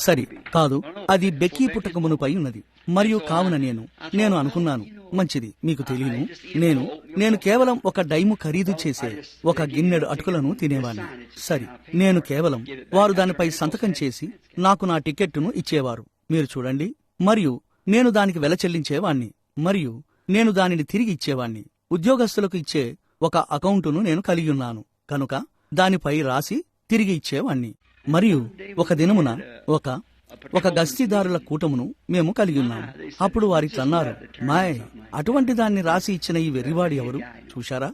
సరి కాదు, అది బెక్కీ పుట్టక మునుపై ఉన్నది. మరియు కావున నేను అనుకున్నాను, మంచిది, మీకు తెలియను, నేను కేవలం ఒక డైము ఖరీదు చేసే ఒక గిన్నెడు అటుకులను తినేవాణ్ణి. సరి, నేను కేవలం వారు దానిపై సంతకం చేసి నాకు నా టికెట్టును ఇచ్చేవారు. మీరు చూడండి, మరియు నేను దానికి వెల చెల్లించేవాణ్ణి, మరియు నేను దానిని తిరిగి ఇచ్చేవాణ్ణి. ఉద్యోగస్తులకు ఇచ్చే ఒక అకౌంటును నేను కలిగి ఉన్నాను కనుక దానిపై రాసి తిరిగి ఇచ్చేవాణ్ణి. మరియు ఒక దినమున ఒక గస్తీదారుల కూటమును మేము కలిగి ఉన్నాము. అప్పుడు వారిట్లన్నారు, మాయ్, అటువంటి దాన్ని రాసి ఇచ్చిన ఈ వెర్రివాడి ఎవరు? చూశారా,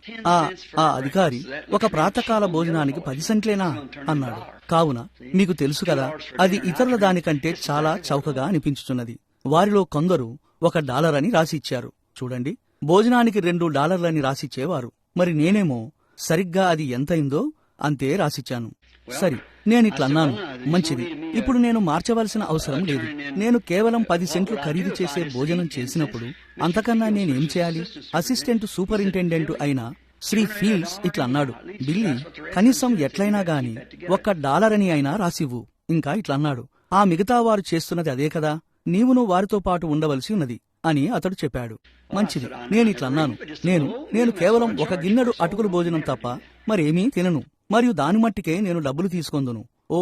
ఆ అధికారి ఒక ప్రాతకాల భోజనానికి 10 సెంట్లేనా అన్నాడు. కావున మీకు తెలుసు కదా, అది ఇతరుల దానికంటే చాలా చౌకగా అనిపించుతున్నది. వారిలో కొందరు $1 అని రాసి ఇచ్చారు. చూడండి, భోజనానికి $2 రాసిచ్చేవారు. మరి నేనేమో సరిగ్గా అది ఎంతైందో అంతే రాసిచ్చాను. సరి, నేనిట్లన్నాను, మంచిది, ఇప్పుడు నేను మార్చవలసిన అవసరం లేదు. నేను కేవలం 10 సెంట్లు ఖరీదు చేసే భోజనం చేసినప్పుడు అంతకన్నా నేనేం చేయాలి? అసిస్టెంట్ సూపరింటెండెంట్ అయిన శ్రీ ఫీల్డ్స్ ఇట్లన్నాడు, బిల్లీ, కనీసం ఎట్లయినా గాని $1 అని అయినా రాసివ్వు. ఇంకా ఇట్లన్నాడు, ఆ మిగతా వారు చేస్తున్నది అదే కదా, నీవును వారితో పాటు ఉండవలసి ఉన్నది అని అతడు చెప్పాడు. మంచిది, నేనిట్లన్నాను, నేను కేవలం ఒక గిన్నెడు అటుకులు భోజనం తప్ప మరేమీ తినను, మరియు దాని మట్టికే నేను డబ్బులు తీసుకొందును. ఓ,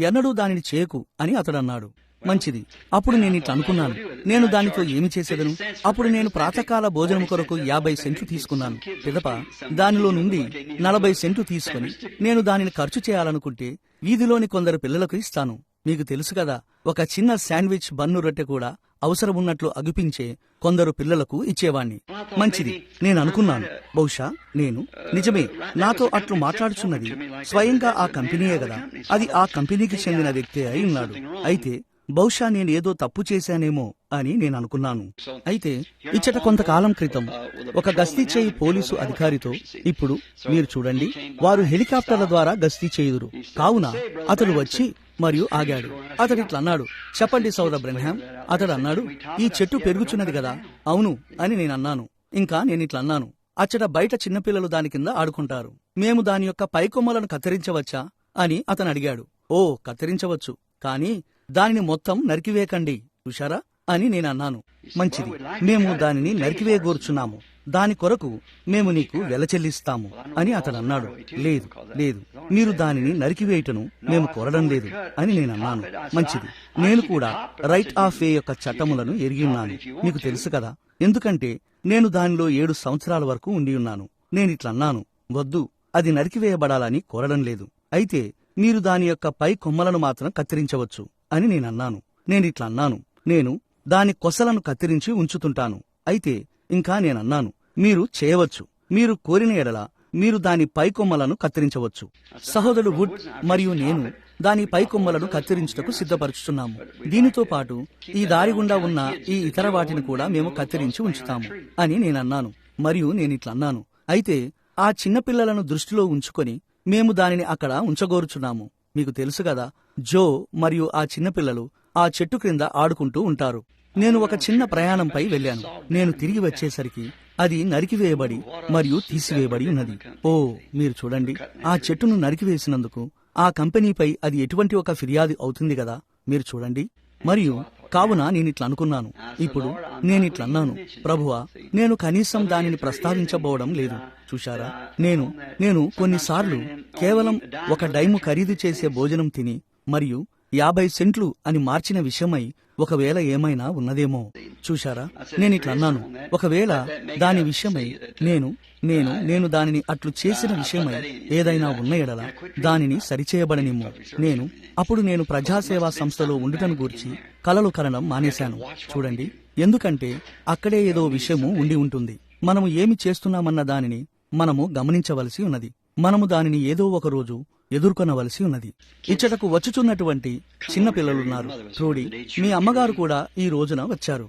ఎన్నడూ దానిని చేయకు అని అతడన్నాడు. మంచిది, అప్పుడు నేనిట్లనుకున్నాను, నేను దానితో ఏమి చేసేదను? అప్పుడు నేను ప్రాతకాల భోజనం కొరకు 50 సెంట్లు తీసుకున్నాను. పిదప దానిలో నుండి 40 సెంట్లు తీసుకుని నేను దానిని ఖర్చు చేయాలనుకుంటే వీధిలోని కొందరు పిల్లలకు ఇస్తాను. మీకు తెలుసు కదా, ఒక చిన్న శాండ్విచ్ బన్ను రొట్టె కూడా అవసరమున్నట్లు కొందరు పిల్లలకు ఇచ్చేవాణ్ణి. మంచిది, నేననుకున్నాను, బహుశా నిజమే, నాతో అట్లు మాట్లాడుచున్నది స్వయంగా ఆ కంపెనీయే గదా, అది ఆ కంపెనీకి చెందిన వ్యక్తే అయి ఉన్నాడు. అయితే బహుశా నేనేదో తప్పు చేశానేమో అని నేననుకున్నాను. అయితే ఇచ్చట కొంతకాలం క్రితం ఒక గస్తీ చేయి పోలీసు అధికారితో, ఇప్పుడు మీరు చూడండి, వారు హెలికాప్టర్ల ద్వారా గస్తీ చేయుదురు. కావున అతడు వచ్చి మరియు ఆగాడు. అతడిట్లన్నాడు, చెప్పండి సోదర బ్రెన్హామ్. అతడు అన్నాడు, ఈ చెట్టు పెరుగుచున్నది కదా. అవును అని నేనన్నాను. ఇంకా నేనిట్లన్నాను, అచ్చట బయట చిన్నపిల్లలు దాని కింద ఆడుకుంటారు, మేము దాని యొక్క పైకొమ్మలను కత్తిరించవచ్చా అని అతను అడిగాడు. ఓ, కత్తిరించవచ్చు, కానీ దానిని మొత్తం నరికివేయకండి, చూశారా అని నేనన్నాను. మంచిది, మేము దానిని నరికివేయగోర్చున్నాము, దాని కొరకు మేము నీకు వెల చెల్లిస్తాము అని అతడన్నాడు. లేదు, మీరు దానిని నరికివేయటను మేము కోరడం లేదు అని నేనన్నాను. మంచిది, నేను కూడా రైట్ ఆఫ్ వే యొక్క చట్టములను ఎరిగి ఉన్నాను, మీకు తెలుసు కదా, ఎందుకంటే నేను దానిలో 7 సంవత్సరాల వరకు ఉండి ఉన్నాను. నేనిట్లన్నాను, వద్దు, అది నరికివేయబడాలని కోరడం లేదు, అయితే మీరు దాని యొక్క పై కొమ్మలను మాత్రం కత్తిరించవచ్చు అని నేనన్నాను. నేనిట్లన్నాను, నేను దాని కొసలను కత్తిరించి ఉంచుతుంటాను. అయితే ఇంకా నేనన్నాను, మీరు చేయవచ్చు, మీరు కోరిన ఎడల మీరు దాని పైకొమ్మలను కత్తిరించవచ్చు. సహోదరుడు వుడ్ మరియు నేను దాని పైకొమ్మలను కత్తిరించుటకు సిద్ధపరుచుతున్నాము. దీనితో పాటు ఈ దారి గుండా ఉన్న ఈ ఇతర వాటిని కూడా మేము కత్తిరించి ఉంచుతాము అని నేనన్నాను. మరియు నేనిట్లన్నాను, అయితే ఆ చిన్నపిల్లలను దృష్టిలో ఉంచుకొని మేము దానిని అక్కడ ఉంచగోరుచున్నాము. మీకు తెలుసు కదా, జో మరియు ఆ చిన్నపిల్లలు ఆ చెట్టు క్రింద ఆడుకుంటూ ఉంటారు. నేను ఒక చిన్న ప్రయాణంపై వెళ్ళాను. నేను తిరిగి వచ్చేసరికి అది నరికివేయబడి మరియు తీసివేయబడి ఉన్నది. ఓ, మీరు చూడండి, ఆ చెట్టును నరికివేసినందుకు ఆ కంపెనీపై అది ఎటువంటి ఒక ఫిర్యాదు అవుతుంది కదా, మీరు చూడండి. మరియు కావున నేనిట్లనుకున్నాను, ఇప్పుడు నేనిట్లన్నాను, ప్రభువా, నేను కనీసం దానిని ప్రస్తావించబోవడం లేదు. చూశారా, నేను కొన్నిసార్లు కేవలం ఒక డైము ఖరీదు చేసే భోజనం తిని మరియు 50 సెంట్లు అని మార్చిన విషయమై ఒకవేళ ఏమైనా ఉన్నదేమో. చూశారా, నేనిట్లన్నాను, ఒకవేళ దాని విషయమై నేను దానిని అట్లు చేసిన విషయమై ఏదైనా ఉన్న ఎడల దానిని సరిచేయబడనేమో. అప్పుడు నేను ప్రజాసేవా సంస్థలో ఉండుటను గూర్చి కలలు కనడం మానేశాను. చూడండి, ఎందుకంటే అక్కడే ఏదో విషయము ఉండి ఉంటుంది. మనము ఏమి చేస్తున్నామన్న దానిని మనము గమనించవలసి ఉన్నది. మనము దానిని ఏదో ఒక రోజు ఎదుర్కొనవలసి ఉన్నది. ఇచ్చటకు వచ్చుచున్నటువంటి చిన్న పిల్లలున్నారు. ట్రూడీ, మీ అమ్మగారు కూడా ఈ రోజున వచ్చారు.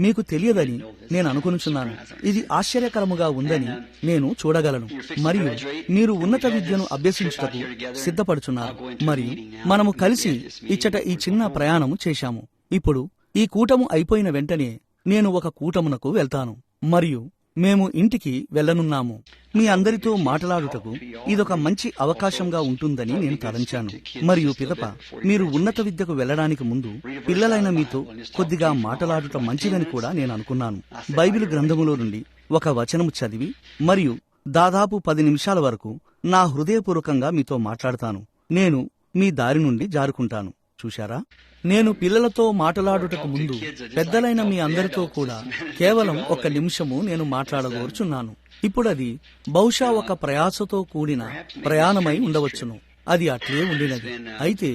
మీకు తెలియదని నేను అనుకొనుచున్నాను. ఇది ఆశ్చర్యకరముగా ఉందని నేను చూడగలను. మరియు మీరు ఉన్నత విద్యను అభ్యసించుటకు సిద్ధపడుచున్నారు. మరియు మనము కలిసి ఇచ్చట ఈ చిన్న ప్రయాణము చేశాము. ఇప్పుడు ఈ కూటము అయిపోయిన వెంటనే నేను ఒక కూటమునకు వెళ్తాను. మరియు మేము ఇంటికి వెళ్ళనున్నాము. మీ అందరితో మాట్లాడుటకు ఇదొక మంచి అవకాశంగా ఉంటుందని నేను తలంచాను. మరియు పిదప మీరు ఉన్నత విద్యకు వెళ్ళడానికి ముందు పిల్లలైన మీతో కొద్దిగా మాట్లాడుట మంచిదని కూడా నేను అనుకున్నాను. బైబిల్ గ్రంథములో నుండి ఒక వచనము చదివి మరియు దాదాపు 10 నిమిషాల వరకు నా హృదయపూర్వకంగా మీతో మాట్లాడతాను. నేను మీ దారి నుండి జారుకుంటాను. చూశారా, నేను పిల్లలతో మాట్లాడుటకు ముందు పెద్దలైన మీ అందరితో కూడా కేవలం 1 నిమిషము నేను మాట్లాడగోరుచున్నాను. ఇప్పుడది బహుశా ఒక ప్రయాసతో కూడిన ప్రయాణమై ఉండవచ్చును. అది అట్లే ఉండినది. అయితే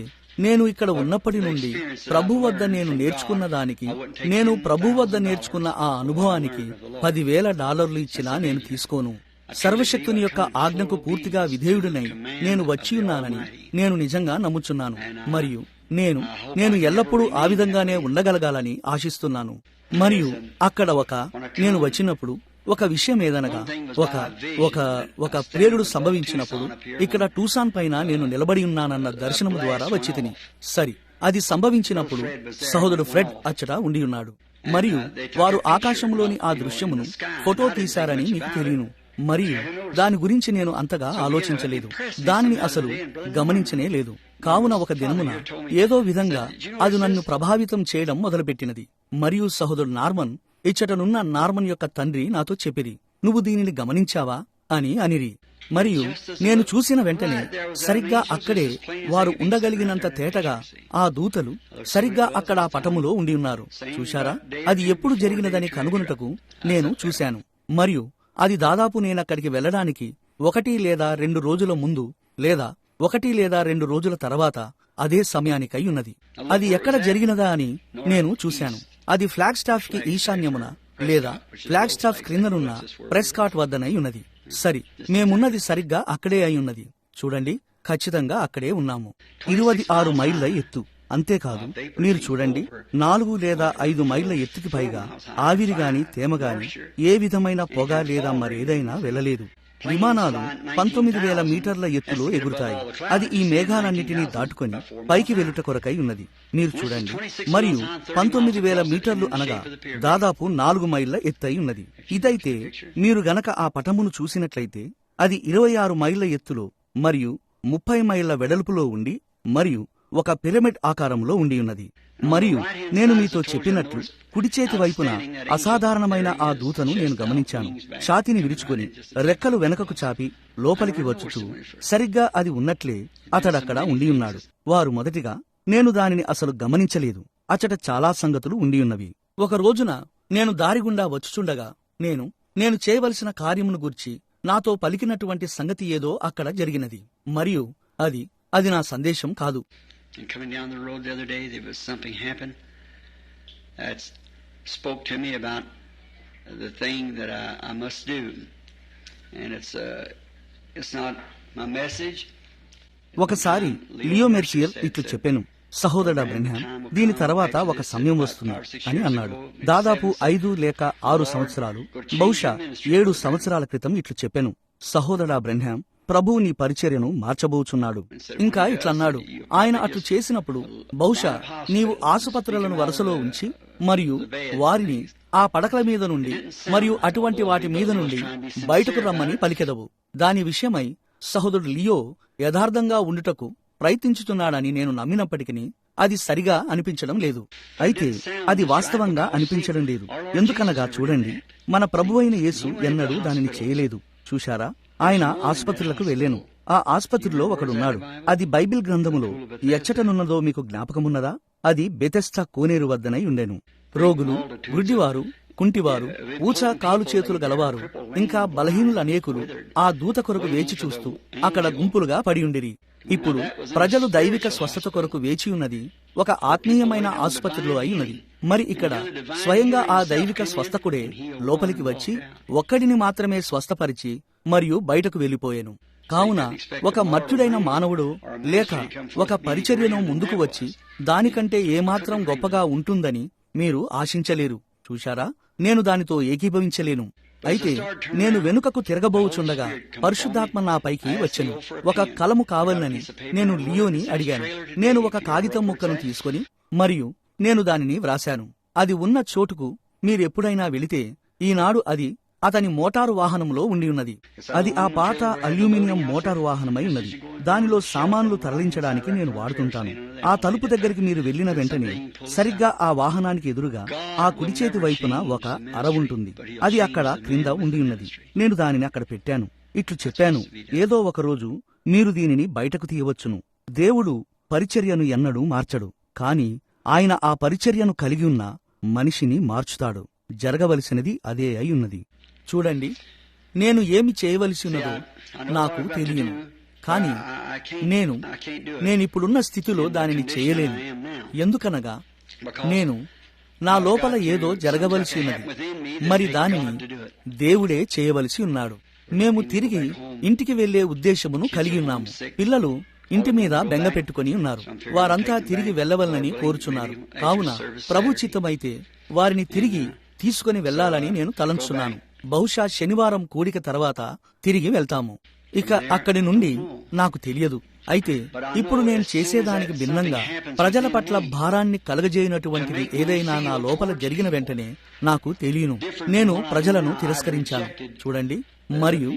నేను ఇక్కడ ఉన్నప్పటి నుండి ప్రభు వద్ద నేను నేర్చుకున్న దానికి, నేను ప్రభు వద్ద నేర్చుకున్న ఆ అనుభవానికి $10,000 ఇచ్చినా నేను తీసుకోను. సర్వశక్తుని యొక్క ఆజ్ఞకు పూర్తిగా విధేయుడినై నేను వచ్చి ఉన్నానని నేను నిజంగా నమ్ముచున్నాను. మరియు నేను ఎల్లప్పుడూ ఆ విధంగానే ఉండగలగాలని ఆశిస్తున్నాను. మరియు అక్కడ నేను వచ్చినప్పుడు ఒక విషయం ఏదనగా ఒక ప్రేరుడు సంభవించినప్పుడు ఇక్కడ టూసాన్ పైన నేను నిలబడి ఉన్నానన్న దర్శనము ద్వారా వచ్చి తిని సరి అది సంభవించినప్పుడు సహోదరుడు ఫ్రెడ్ అచ్చట ఉండి ఉన్నాడు. మరియు వారు ఆకాశంలోని ఆ దృశ్యమును ఫోటో తీశారని మీకు తెలియను. మరియు దాని గురించి నేను అంతగా ఆలోచించలేదు, దానిని అసలు గమనించనే లేదు. కావున ఒక దినమున ఏదో విధంగా అది నన్ను ప్రభావితం చేయడం మొదలుపెట్టినది. మరియు సహోదరుడు నార్మన్, ఇచ్చటనున్న నార్మన్ యొక్క తండ్రి నాతో చెప్పిరి, నువ్వు దీనిని గమనించావా అని అనిరి. మరియు నేను చూసిన వెంటనే సరిగ్గా అక్కడే వారు ఉండగలిగినంత తేటగా ఆ దూతలు సరిగ్గా అక్కడ ఆ పటములో ఉండి ఉన్నారు. చూశారా, అది ఎప్పుడు జరిగినదని కనుగొనుటకు నేను చూశాను. మరియు అది దాదాపు నేనక్కడికి వెళ్ళడానికి 1 లేదా 2 రోజుల ముందు లేదా 1 లేదా 2 రోజుల తర్వాత అదే సమయానికై ఉన్నది. అది ఎక్కడ జరిగినదా అని నేను చూశాను. అది ఫ్లాగ్ స్టాఫ్ కి ఈశాన్యమున లేదా ఫ్లాగ్ స్టాఫ్ క్రిందనున్న ప్రెస్కాట్ వద్దనై ఉన్నది. సరి, మేమున్నది సరిగ్గా అక్కడే అయి ఉన్నది. చూడండి, ఖచ్చితంగా అక్కడే ఉన్నాము. 26 మైళ్ళ ఎత్తు. అంతేకాదు, మీరు చూడండి, 4 లేదా 5 మైళ్ళ ఎత్తుకి పైగా ఆవిరి గాని తేమ గాని ఏ విధమైన పొగ లేదా మరేదైనా వెళ్ళలేదు. విమానాలు 19,000 మీటర్ల ఎత్తులో ఎగురుతాయి. అది ఈ మేఘాలన్నిటినీ దాటుకొని పైకి వెలుట కొరకై ఉన్నది. మీరు చూడండి, మరియు 19,000 మీటర్లు అనగా దాదాపు 4 మైళ్ళ ఎత్తై ఉన్నది. ఇదైతే మీరు గనక ఆ పటమును చూసినట్లయితే అది 26 మైళ్ళ ఎత్తులో మరియు 30 మైళ్ళ వెడల్పులో ఉండి మరియు ఒక పిరమిడ్ ఆకారంలో ఉండి ఉన్నది. మరియు నేను మీతో చెప్పినట్లు కుడి చేతి వైపున అసాధారణమైన ఆ దూతను నేను గమనించాను. ఛాతీని విరుచుకొని రెక్కలు వెనకకు చాపి లోపలికి వచ్చుచూ సరిగ్గా అది ఉన్నట్లే అతడక్కడ ఉండి ఉన్నాడు. వారు మొదటిగా నేను దానిని అసలు గమనించలేదు. అచ్చట చాలా సంగతులు ఉండి ఉన్నవి. ఒక రోజున నేను దారిగుండా వచ్చుచుండగా నేను చేయవలసిన కార్యమును గూర్చి నాతో పలికినటువంటి సంగతి ఏదో అక్కడ జరిగినది. మరియు అది నా సందేశం కాదు. And coming down the road the other day, there was something happened that spoke to me about the thing that I must do, and it's not my message. ఒకసారి లియో మెర్సియర్ ఇట్లు చెప్పాను, సహోదరుడా బ్రెన్హామ్, దీని తర్వాత ఒక సమయం వస్తుంది అని అన్నాడు. దాదాపు 5 లేక 6 సంవత్సరాలు, బహుశా 7 సంవత్సరాల క్రితం ఇట్లు చెప్పాను, సహోదరుడా బ్రెన్హామ్, ప్రభువు నీ పరిచర్యను మార్చబోచున్నాడు. ఇంకా ఇట్లన్నాడు, ఆయన అట్లు చేసినప్పుడు బహుశా నీవు ఆసుపత్రులను వరుసలో ఉంచి మరియు వారిని ఆ పడకల మీద నుండి మరియు అటువంటి వాటి మీద నుండి బయటకు రమ్మని పలికెదవు. దాని విషయమై సహోదరుడు లియో యథార్థంగా ఉండుటకు ప్రయత్నించుతున్నాడని నేను నమ్మినప్పటికీ అది సరిగా అనిపించడం లేదు. అయితే అది వాస్తవంగా అనిపించడం లేదు. ఎందుకనగా చూడండి, మన ప్రభువైన యేసు ఎన్నడూ దానిని చేయలేదు. చూశారా, ఆయన ఆసుపత్రులకు వెళ్ళాను. ఆ ఆసుపత్రిలో ఒకడున్నాడు. అది బైబిల్ గ్రంథములో ఎచ్చటనున్నదో మీకు జ్ఞాపకమున్నదా? అది బెతెస్దా కోనేరు వద్దనై ఉండెను. రోగులు, గుడ్డివారు, కుంటివారు, ఊచ కాలు చేతులు గలవారు, ఇంకా బలహీనులు అనేకులు ఆ దూత కొరకు వేచి చూస్తూ అక్కడ గుంపులుగా పడియుండిరి. ఇప్పుడు ప్రజలు దైవిక స్వస్థత కొరకు వేచి ఉన్నది ఒక ఆత్మీయమైన ఆసుపత్రిలో అయి ఉన్నది. మరి ఇక్కడ స్వయంగా ఆ దైవిక స్వస్థకుడే లోపలికి వచ్చి ఒక్కడిని మాత్రమే స్వస్థపరిచి మరియు బయటకు వెళ్లిపోయాను. కావున ఒక మర్త్యుడైన మానవుడు లేక ఒక పరిచర్యను ముందుకు వచ్చి దానికంటే ఏమాత్రం గొప్పగా ఉంటుందని మీరు ఆశించలేరు. చూశారా, నేను దానితో ఏకీభవించలేను. అయితే నేను వెనుకకు తిరగబోచుండగా పరిశుద్ధాత్మ నా పైకి వచ్చెను. ఒక కలము కావాలని నేను లియోని అడిగాను. నేను ఒక కాగితం ముక్కను తీసుకొని మరియు నేను దానిని వ్రాశాను. అది ఉన్న చోటుకు మీరెప్పుడైనా వెళితే ఈనాడు అది అతని మోటారు వాహనంలో ఉండి ఉన్నది. అది ఆ పాత అల్యూమినియం మోటారు వాహనమై ఉన్నది. దానిలో సామాన్లు తరలించడానికి నేను వాడుతుంటాను. ఆ తలుపు దగ్గరికి మీరు వెళ్లిన వెంటనే సరిగ్గా ఆ వాహనానికి ఎదురుగా ఆ కుడి చేతి వైపున ఒక అర ఉంటుంది. అది అక్కడ క్రింద ఉండి ఉన్నది. నేను దానిని అక్కడ పెట్టాను. ఇట్లు చెప్పాను, ఏదో ఒక రోజు మీరు దీనిని బయటకు తీయవచ్చును. దేవుడు పరిచర్యను ఎన్నడూ మార్చడు, కాని ఆయన ఆ పరిచర్యను కలిగి ఉన్న మనిషిని మార్చుతాడు. జరగవలసినది అదే అయి ఉన్నది. చూడండి, నేను ఏమి చేయవలసి ఉన్నదో నాకు తెలియను, కాని నేనిప్పుడున్న స్థితిలో దానిని చేయలేను. ఎందుకనగా నేను నా లోపల ఏదో జరగవలసి ఉన్నది, మరి దానిని దేవుడే చేయవలసి ఉన్నాడు. మేము తిరిగి ఇంటికి వెళ్లే ఉద్దేశమును కలిగి ఉన్నాము. పిల్లలు ఇంటి మీద బెంగ పెట్టుకుని ఉన్నారు. వారంతా తిరిగి వెళ్లవలనని కోరుచున్నారు. కావున ప్రభు చిత్తమైతే వారిని తిరిగి తీసుకుని వెళ్లాలని నేను తలంచున్నాను. బహుశా శనివారం కూడిక తర్వాత తిరిగి వెళ్తాము. ఇక అక్కడి నుండి నాకు తెలియదు. అయితే ఇప్పుడు నేను చేసేదానికి భిన్నంగా ప్రజల పట్ల భారాన్ని కలగజేయనటువంటిది ఏదైనా నా లోపల జరిగిన వెంటనే నాకు తెలియను. నేను ప్రజలను తిరస్కరించాను. చూడండి, మరియు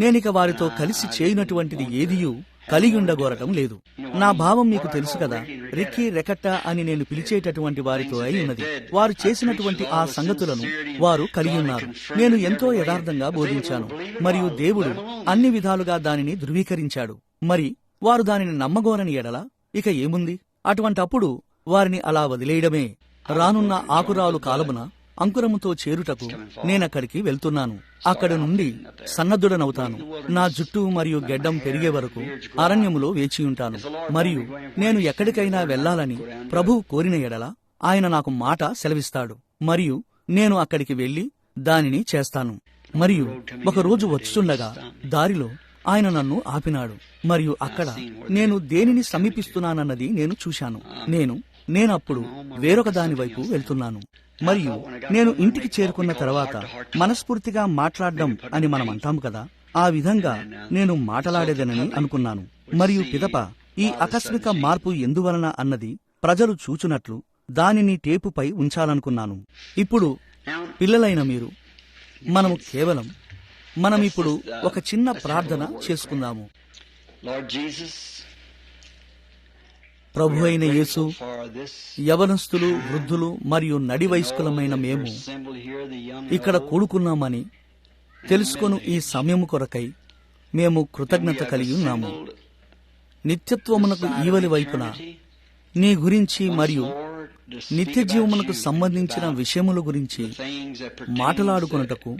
నేనిక వారితో కలిసి చేయనటువంటిది ఏదియూ కలిగి ఉండగోరటం లేదు. నా భావం మీకు తెలుసు కదా. రిక్కీ రెకట్టా అని నేను పిలిచేటటువంటి వారితో అయి ఉన్నది. వారు చేసినటువంటి ఆ సంగతులను వారు కలిగి ఉన్నారు. నేను ఎంతో యథార్థంగా బోధించాను, మరియు దేవుడు అన్ని విధాలుగా దానిని ధృవీకరించాడు. మరి వారు దానిని నమ్మగోరని ఎడల ఇక ఏముంది? అటువంటప్పుడు వారిని అలా వదిలేయడమే. రానున్న ఆకురాలు కాలమున అంకురముతో చేరుటకు నేనక్కడికి వెళ్తున్నాను. అక్కడ నుండి సన్నద్ధుడనవుతాను. నా జుట్టు మరియు గెడ్డం పెరిగే వరకు అరణ్యములో వేచియుంటాను. మరియు నేను ఎక్కడికైనా వెళ్లాలని ప్రభువు కోరిన ఎడల ఆయన నాకు మాట సెలవిస్తాడు, మరియు నేను అక్కడికి వెళ్లి దానిని చేస్తాను. మరియు ఒకరోజు వచ్చుచుండగా దారిలో ఆయన నన్ను ఆపినాడు, మరియు అక్కడ నేను దేనిని సమీపిస్తున్నానన్నది నేను చూశాను. నేనప్పుడు వేరొక దాని వైపు వెళ్తున్నాను. మరియు నేను ఇంటికి చేరుకున్న తర్వాత మనస్ఫూర్తిగా మాట్లాడడం అని మనం అంటాం కదా, ఆ విధంగా నేను మాట్లాడేదనని అనుకున్నాను. మరియు పిదప ఈ ఆకస్మిక మార్పు ఎందువలన అన్నది ప్రజలు చూచునట్లు దానిని టేపుపై ఉంచాలనుకున్నాను. ఇప్పుడు పిల్లలైన మీరు, మనమిప్పుడు ఒక చిన్న ప్రార్థన చేసుకుందాము. ప్రభు అయిన యేసు, యవనస్తులు, వృద్ధులు మరియు నడి వయస్కులమైన మేము ఇక్కడ కూడుకున్నామని తెలుసుకొను ఈ సమయము కొరకై మేము కృతజ్ఞత కలిగి ఉన్నాము. నిత్యత్వమునకు ఈవలి వైపున నీ గురించి మరియు నిత్య జీవమునకు సంబంధించిన విషయముల గురించి మాట్లాడుకొనుటకు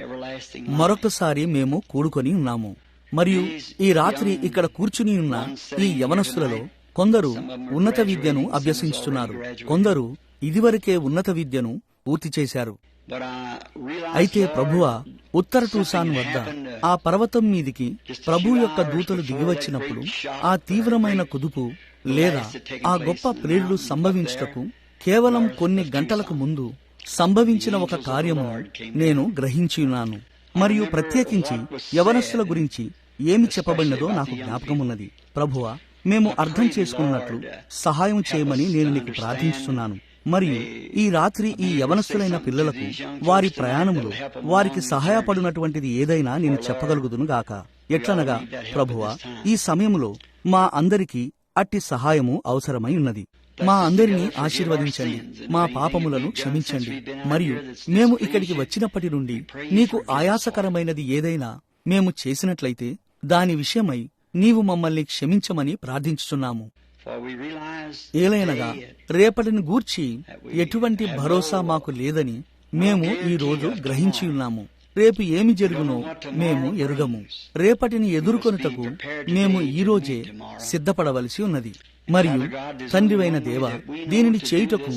మరొకసారి మేము కూడుకొని ఉన్నాము. మరియు ఈ రాత్రి ఇక్కడ కూర్చుని ఉన్న ఈ యవనస్తులలో కొందరు ఉన్నత విద్యను అభ్యసించుతున్నారు, కొందరు ఇదివరకే ఉన్నత విద్యను పూర్తి చేశారు. అయితే ప్రభువా, ఉత్తర టూసాన్ వద్ద ఆ పర్వతం మీదికి ప్రభు యొక్క దూతలు దిగివచ్చినప్పుడు ఆ తీవ్రమైన కుదుపు లేదా ఆ గొప్ప ప్రేరుడు సంభవించుటకు కేవలం కొన్ని గంటలకు ముందు సంభవించిన ఒక కార్యము నేను గ్రహించియున్నాను. మరియు ప్రత్యేకించి యవనస్తుల గురించి ఏమి చెప్పబడినదో నాకు జ్ఞాపకమున్నది. ప్రభువా, మేము అర్థం చేసుకున్నట్లు సహాయం చేయమని నేను నీకు ప్రార్థించుతున్నాను. మరియు ఈ రాత్రి ఈ యవనస్తులైన పిల్లలకు వారి ప్రయాణములో వారికి సహాయపడినటువంటిది ఏదైనా నేను చెప్పగలుగుదును గాక. ఎట్లనగా ప్రభువా, ఈ సమయంలో మా అందరికీ అట్టి సహాయము అవసరమై ఉన్నది. మా అందరినీ ఆశీర్వదించండి, మా పాపములను క్షమించండి. మరియు మేము ఇక్కడికి వచ్చినప్పటి నుండి నీకు ఆయాసకరమైనది ఏదైనా మేము చేసినట్లయితే దాని విషయమై నీవు మమ్మల్ని క్షమించమని ప్రార్థించుచున్నాము. ఏలైనగా రేపటిని గూర్చి ఎటువంటి భరోసా మాకు లేదని మేము ఈ రోజు గ్రహించి ఉన్నాము. రేపు ఏమి జరుగునో మేము ఎరుగము. రేపటిని ఎదుర్కొనుటకు మేము ఈ రోజే సిద్ధపడవలసి ఉన్నది. మరియు తండ్రివైన దేవా, దీనిని చేయుటకు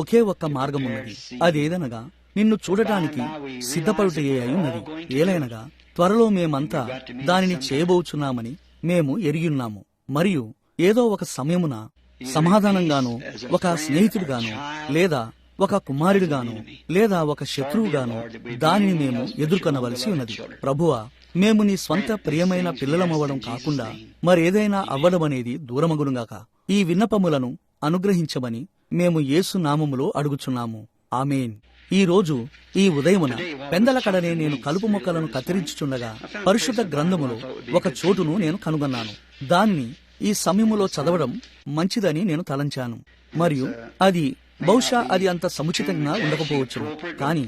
ఒకే ఒక్క మార్గమున్నది. అదేదనగా నిన్ను చూడటానికి సిద్ధపడుటయే అయి ఉన్నది. ఏలైనగా త్వరలో మేమంతా దానిని చేయబోచున్నామని మేము ఎరిగిన్నాము. మరియు ఏదో ఒక సమయమున సమాధానంగానో, ఒక స్నేహితుడుగానో, లేదా ఒక కుమారుడుగానో, లేదా ఒక శత్రువుగానో దానిని మేము ఎదుర్కొనవలసి ఉన్నది. ప్రభువా, మేము నీ స్వంత ప్రియమైన పిల్లలమవ్వడం కాకుండా మరేదైనా అవ్వడమనేది దూరమగునుగాక. ఈ విన్నపములను అనుగ్రహించమని మేము యేసు నామములో అడుగుచున్నాము. ఆమేన్. ఈ రోజు ఈ ఉదయమున పెందలకడనే నేను కలుపు మొక్కలను కత్తిరించుచుండగా పరిశుద్ధ గ్రంథములో ఒక చోటును నేను కనుగొన్నాను. దాన్ని ఈ సమయములో చదవడం మంచిదని నేను తలంచాను. మరియు అది బహుశా అది అంత సముచితంగా ఉండకపోవచ్చు, కానీ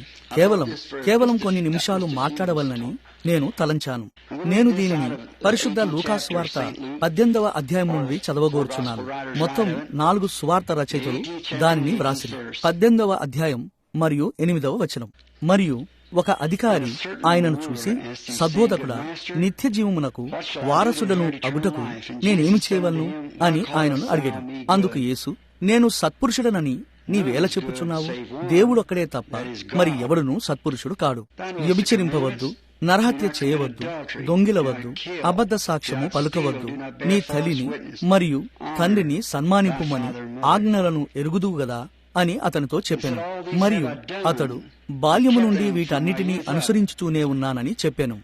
కేవలం కొన్ని నిమిషాలు మాట్లాడవలనని నేను తలంచాను. నేను దీనిని పరిశుద్ధ లూకా సువార్త 18వ అధ్యాయం నుండి చదవగోరుచున్నాను. మొత్తం 4 సువార్త రచయితలు దానిని వ్రాసిరి. 18వ అధ్యాయం మరియు 8వ వచనం. మరియు ఒక అధికారి ఆయనను చూసి, సద్బోధకుడా, నిత్య జీవమునకు వారసుడను అగుటకు నేనేమి చేయవలను అని ఆయనను అడిగాడు. అందుకు యేసు, నేను సత్పురుషుడనని నీవేలా చెప్పుచున్నావు? దేవుడొక్కడే తప్ప మరి ఎవడునూ సత్పురుషుడు కాడు. వ్యభిచరింపవద్దు, నరహత్య చేయవద్దు, దొంగిలవద్దు, అబద్ధ సాక్ష్యము పలుకవద్దు, నీ తల్లిని మరియు తండ్రిని సన్మానింపుమని ఆజ్ఞలను ఎరుగుదువు గదా అని అతనితో చెప్పాను. మరియు అతడు, బాల్యము నుండి వీటన్నిటినీ అనుసరించుతూనే ఉన్నానని చెప్పాను.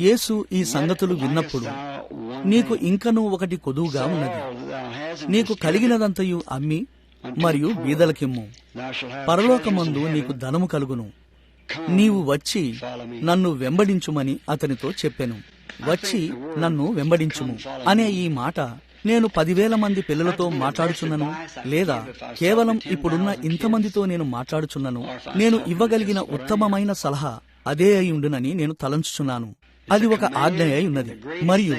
యేసు ఈ సంగతులు విన్నప్పుడు, నీకు ఇంకనూ ఒకటి కొదువుగా ఉన్నది. నీకు కలిగినదంతయు అమ్మి మరియు బీదలకిమ్ము, పరలోకమందు నీకు ధనము కలుగును. నీవు వచ్చి నన్ను వెంబడించుమని అతనితో చెప్పెను. వచ్చి నన్ను వెంబడించుము అనే ఈ మాట నేను 10,000 మంది పిల్లలతో మాట్లాడుచున్నను, లేదా కేవలం ఇప్పుడున్న ఇంతమందితో నేను మాట్లాడుచున్నను, నేను ఇవ్వగలిగిన ఉత్తమమైన సలహా అదే అయి ఉండునని నేను తలంచుచున్నాను. అది ఒక ఆజ్ఞ అయి ఉన్నది. మరియు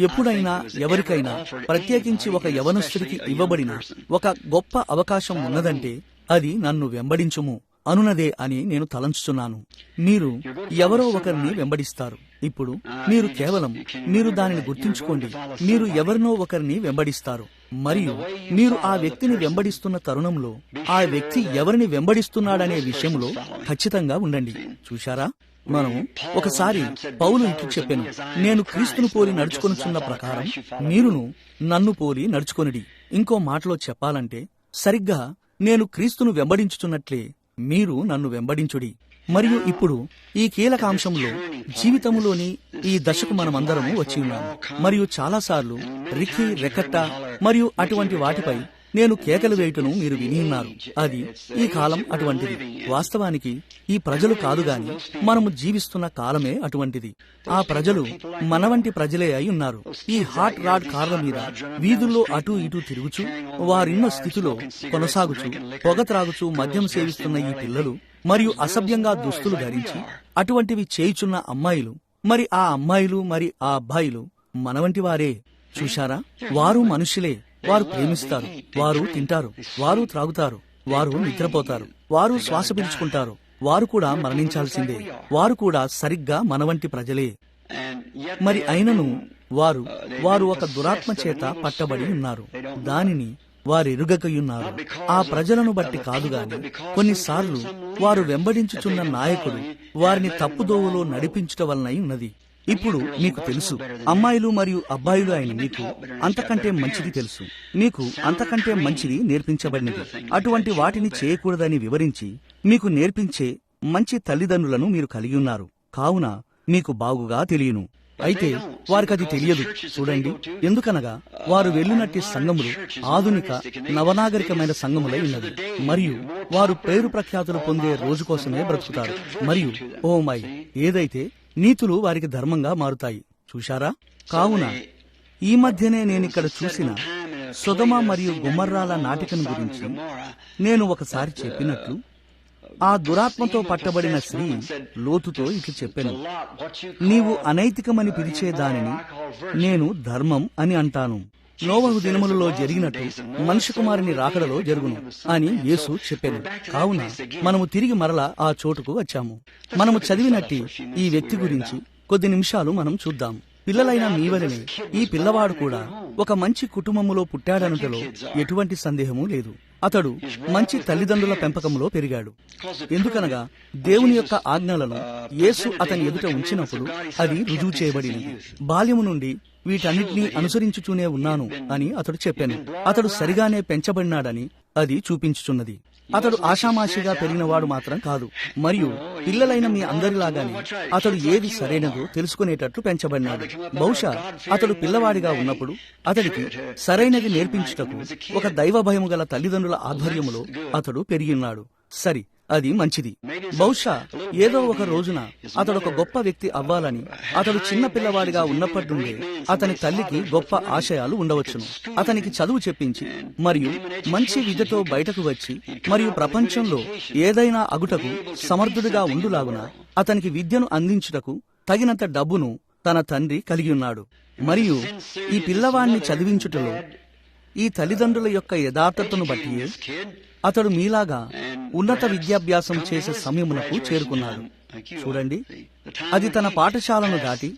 ఎప్పుడైనా ఎవరికైనా, ప్రత్యేకించి ఒక యవనస్తుడికి ఇవ్వబడిన ఒక గొప్ప అవకాశం ఉన్నదంటే అది నన్ను వెంబడించుము అనునదే అని నేను తలంచుచున్నాను. మీరు ఎవరో ఒకరిని వెంబడిస్తారు. ఇప్పుడు మీరు దానిని గుర్తుంచుకోండి. మీరు ఎవరినో ఒకరిని వెంబడిస్తారు, మరియు మీరు ఆ వ్యక్తిని వెంబడిస్తున్న తరుణంలో ఆ వ్యక్తి ఎవరిని వెంబడిస్తున్నాడనే విషయంలో ఖచ్చితంగా ఉండండి. చూశారా? మనం ఒకసారి పౌలు ఇట్లు చెప్పెను, నేను క్రీస్తును పోలి నడుచుకొనుచున్న ప్రకారం మీరును నన్ను పోలి నడుచుకొనిడి. ఇంకో మాటలో చెప్పాలంటే, సరిగ్గా నేను క్రీస్తును వెంబడించుచున్నట్లే మీరు నన్ను వెంబడించుడి. మరియు ఇప్పుడు ఈ కీలకాంశంలో జీవితములోని ఈ దశకు మనమందరము వచ్చి ఉన్నాము. మరియు చాలాసార్లు రిక్కీ రెకట్టా మరియు అటువంటి వాటిపై నేను కేకలు వేయుటను మీరు విని ఉన్నారు. అది ఈ కాలం అటువంటిది. వాస్తవానికి ఈ ప్రజలు కాదు గాని మనము జీవిస్తున్న కాలమే అటువంటిది. ఆ ప్రజలు మన వంటి ప్రజలే అయి ఉన్నారు. ఈ హాట్ రాడ్ కార్ల మీద వీధుల్లో అటూ ఇటూ తిరుగుచు, వారిన్న స్థితిలో కొనసాగుచు, పొగ త్రాగుచు, మద్యం సేవిస్తున్న ఈ పిల్లలు, మరియు అసభ్యంగా దుస్తులు ధరించి అటువంటివి చేయుచున్న అమ్మాయిలు, మరి ఆ అమ్మాయిలు మరి ఆ అబ్బాయిలు మన వంటి వారే. చూశారా? వారు మనుషులే. వారు ప్రేమిస్తారు, వారు తింటారు, వారు త్రాగుతారు, వారు నిద్రపోతారు, వారు శ్వాస పీల్చుకుంటారు. వారు కూడా మరణించాల్సిందే. వారు కూడా సరిగ్గా మన వంటి ప్రజలే. మరి అయినను వారు ఒక దురాత్మ చేత పట్టబడి ఉన్నారు. దానిని వారెరుగకయున్నారు. ఆ ప్రజలను బట్టి కాదుగాని కొన్నిసార్లు వారు వెంబడించుచున్న నాయకుడు వారిని తప్పుదోవలో నడిపించుట వలనై ఉన్నది. ఇప్పుడు మీకు తెలుసు, అమ్మాయిలు మరియు అబ్బాయిలు అయిన మీకు అంతకంటే మంచిది తెలుసు. మీకు అంతకంటే మంచిది నేర్పించబడినది. అటువంటి వాటిని చేయకూడదని వివరించి మీకు నేర్పించే మంచి తల్లిదండ్రులను మీరు కలిగి ఉన్నారు. కావున మీకు బాగుగా తెలియను. అయితే వారికది తెలియదు. చూడండి, ఎందుకనగా వారు వెళ్ళినట్టి సంఘములు ఆధునిక నవనాగరికమైన సంఘములై ఉన్నది, మరియు వారు పేరు ప్రఖ్యాతులు పొందే రోజు కోసమే బ్రతుకుతారు. మరియు ఓ మై, ఏదైతే నీతులు వారికి ధర్మంగా మారుతాయి. చూశారా? కావున ఈ మధ్యనే నేనిక్కడ చూసిన సొదొమ మరియు గొమొర్రాల నాటికను గురించి నేను ఒకసారి చెప్పినట్లు, ఆ దురాత్మతో పట్టబడిన స్త్రీ లోతుతో ఇట్లు చెప్పెను, నీవు అనైతికమని పిలిచే దానిని నేను ధర్మం అని అంటాను. నోవహు దినములలో జరిగినట్టు మనుష్య కుమారుని రాకడలో జరుగును అని యేసు చెప్పాను. కావున మనము తిరిగి మరలా ఆ చోటుకు వచ్చాము. మనము చదివినట్టి ఈ వ్యక్తి గురించి కొద్ది నిమిషాలు మనం చూద్దాం. పిల్లలైన మీ వలనే ఈ పిల్లవాడు కూడా ఒక మంచి కుటుంబములో పుట్టాడనుటలో ఎటువంటి సందేహము లేదు. అతడు మంచి తల్లిదండ్రుల పెంపకంలో పెరిగాడు. ఎందుకనగా దేవుని యొక్క ఆజ్ఞలను యేసు అతని ఎదుట ఉంచినప్పుడు అది రుజువు చేయబడినది. బాల్యము నుండి వీటన్నిటినీ అనుసరించుచూనే ఉన్నాను అని అతడు చెప్పాను. అతడు సరిగానే పెంచబడినాడని అది చూపించుచున్నది. అతడు ఆషామాషిగా పెరిగినవాడు మాత్రం కాదు, మరియు పిల్లలైన మీ అందరిలాగానే అతడు ఏది సరైనదో తెలుసుకునేటట్లు పెంచబడినాడు. బహుశా అతడు పిల్లవాడిగా ఉన్నప్పుడు అతడికి సరైనది నేర్పించుటకు ఒక దైవ భయము గల తల్లిదండ్రుల ఆధ్వర్యములో అతడు పెరిగినాడు. సరి, అది మంచిది. బహుశా ఏదో ఒక రోజున అతడు ఒక గొప్ప వ్యక్తి అవ్వాలని అతడు చిన్న పిల్లవాడిగా ఉన్నప్పటి నుండే అతని తల్లికి గొప్ప ఆశయాలు ఉండవచ్చును. అతనికి చదువు చెప్పించి మరియు మంచి విద్యతో బయటకు వచ్చి మరియు ప్రపంచంలో ఏదైనా అగుటకు సమర్థుడిగా ఉండులాగున అతనికి విద్యను అందించుటకు తగినంత డబ్బును తన తండ్రి కలిగి ఉన్నాడు. మరియు ఈ పిల్లవాడిని చదివించుటలో ఈ తల్లిదండ్రుల యొక్క యథార్థతను బట్టి అతడు మీలాగా ఉన్నత విద్యాభ్యాసం చేసే సమయమునకు చేరుకున్నాడు. చూడండి, అది తన పాఠశాలను దాటి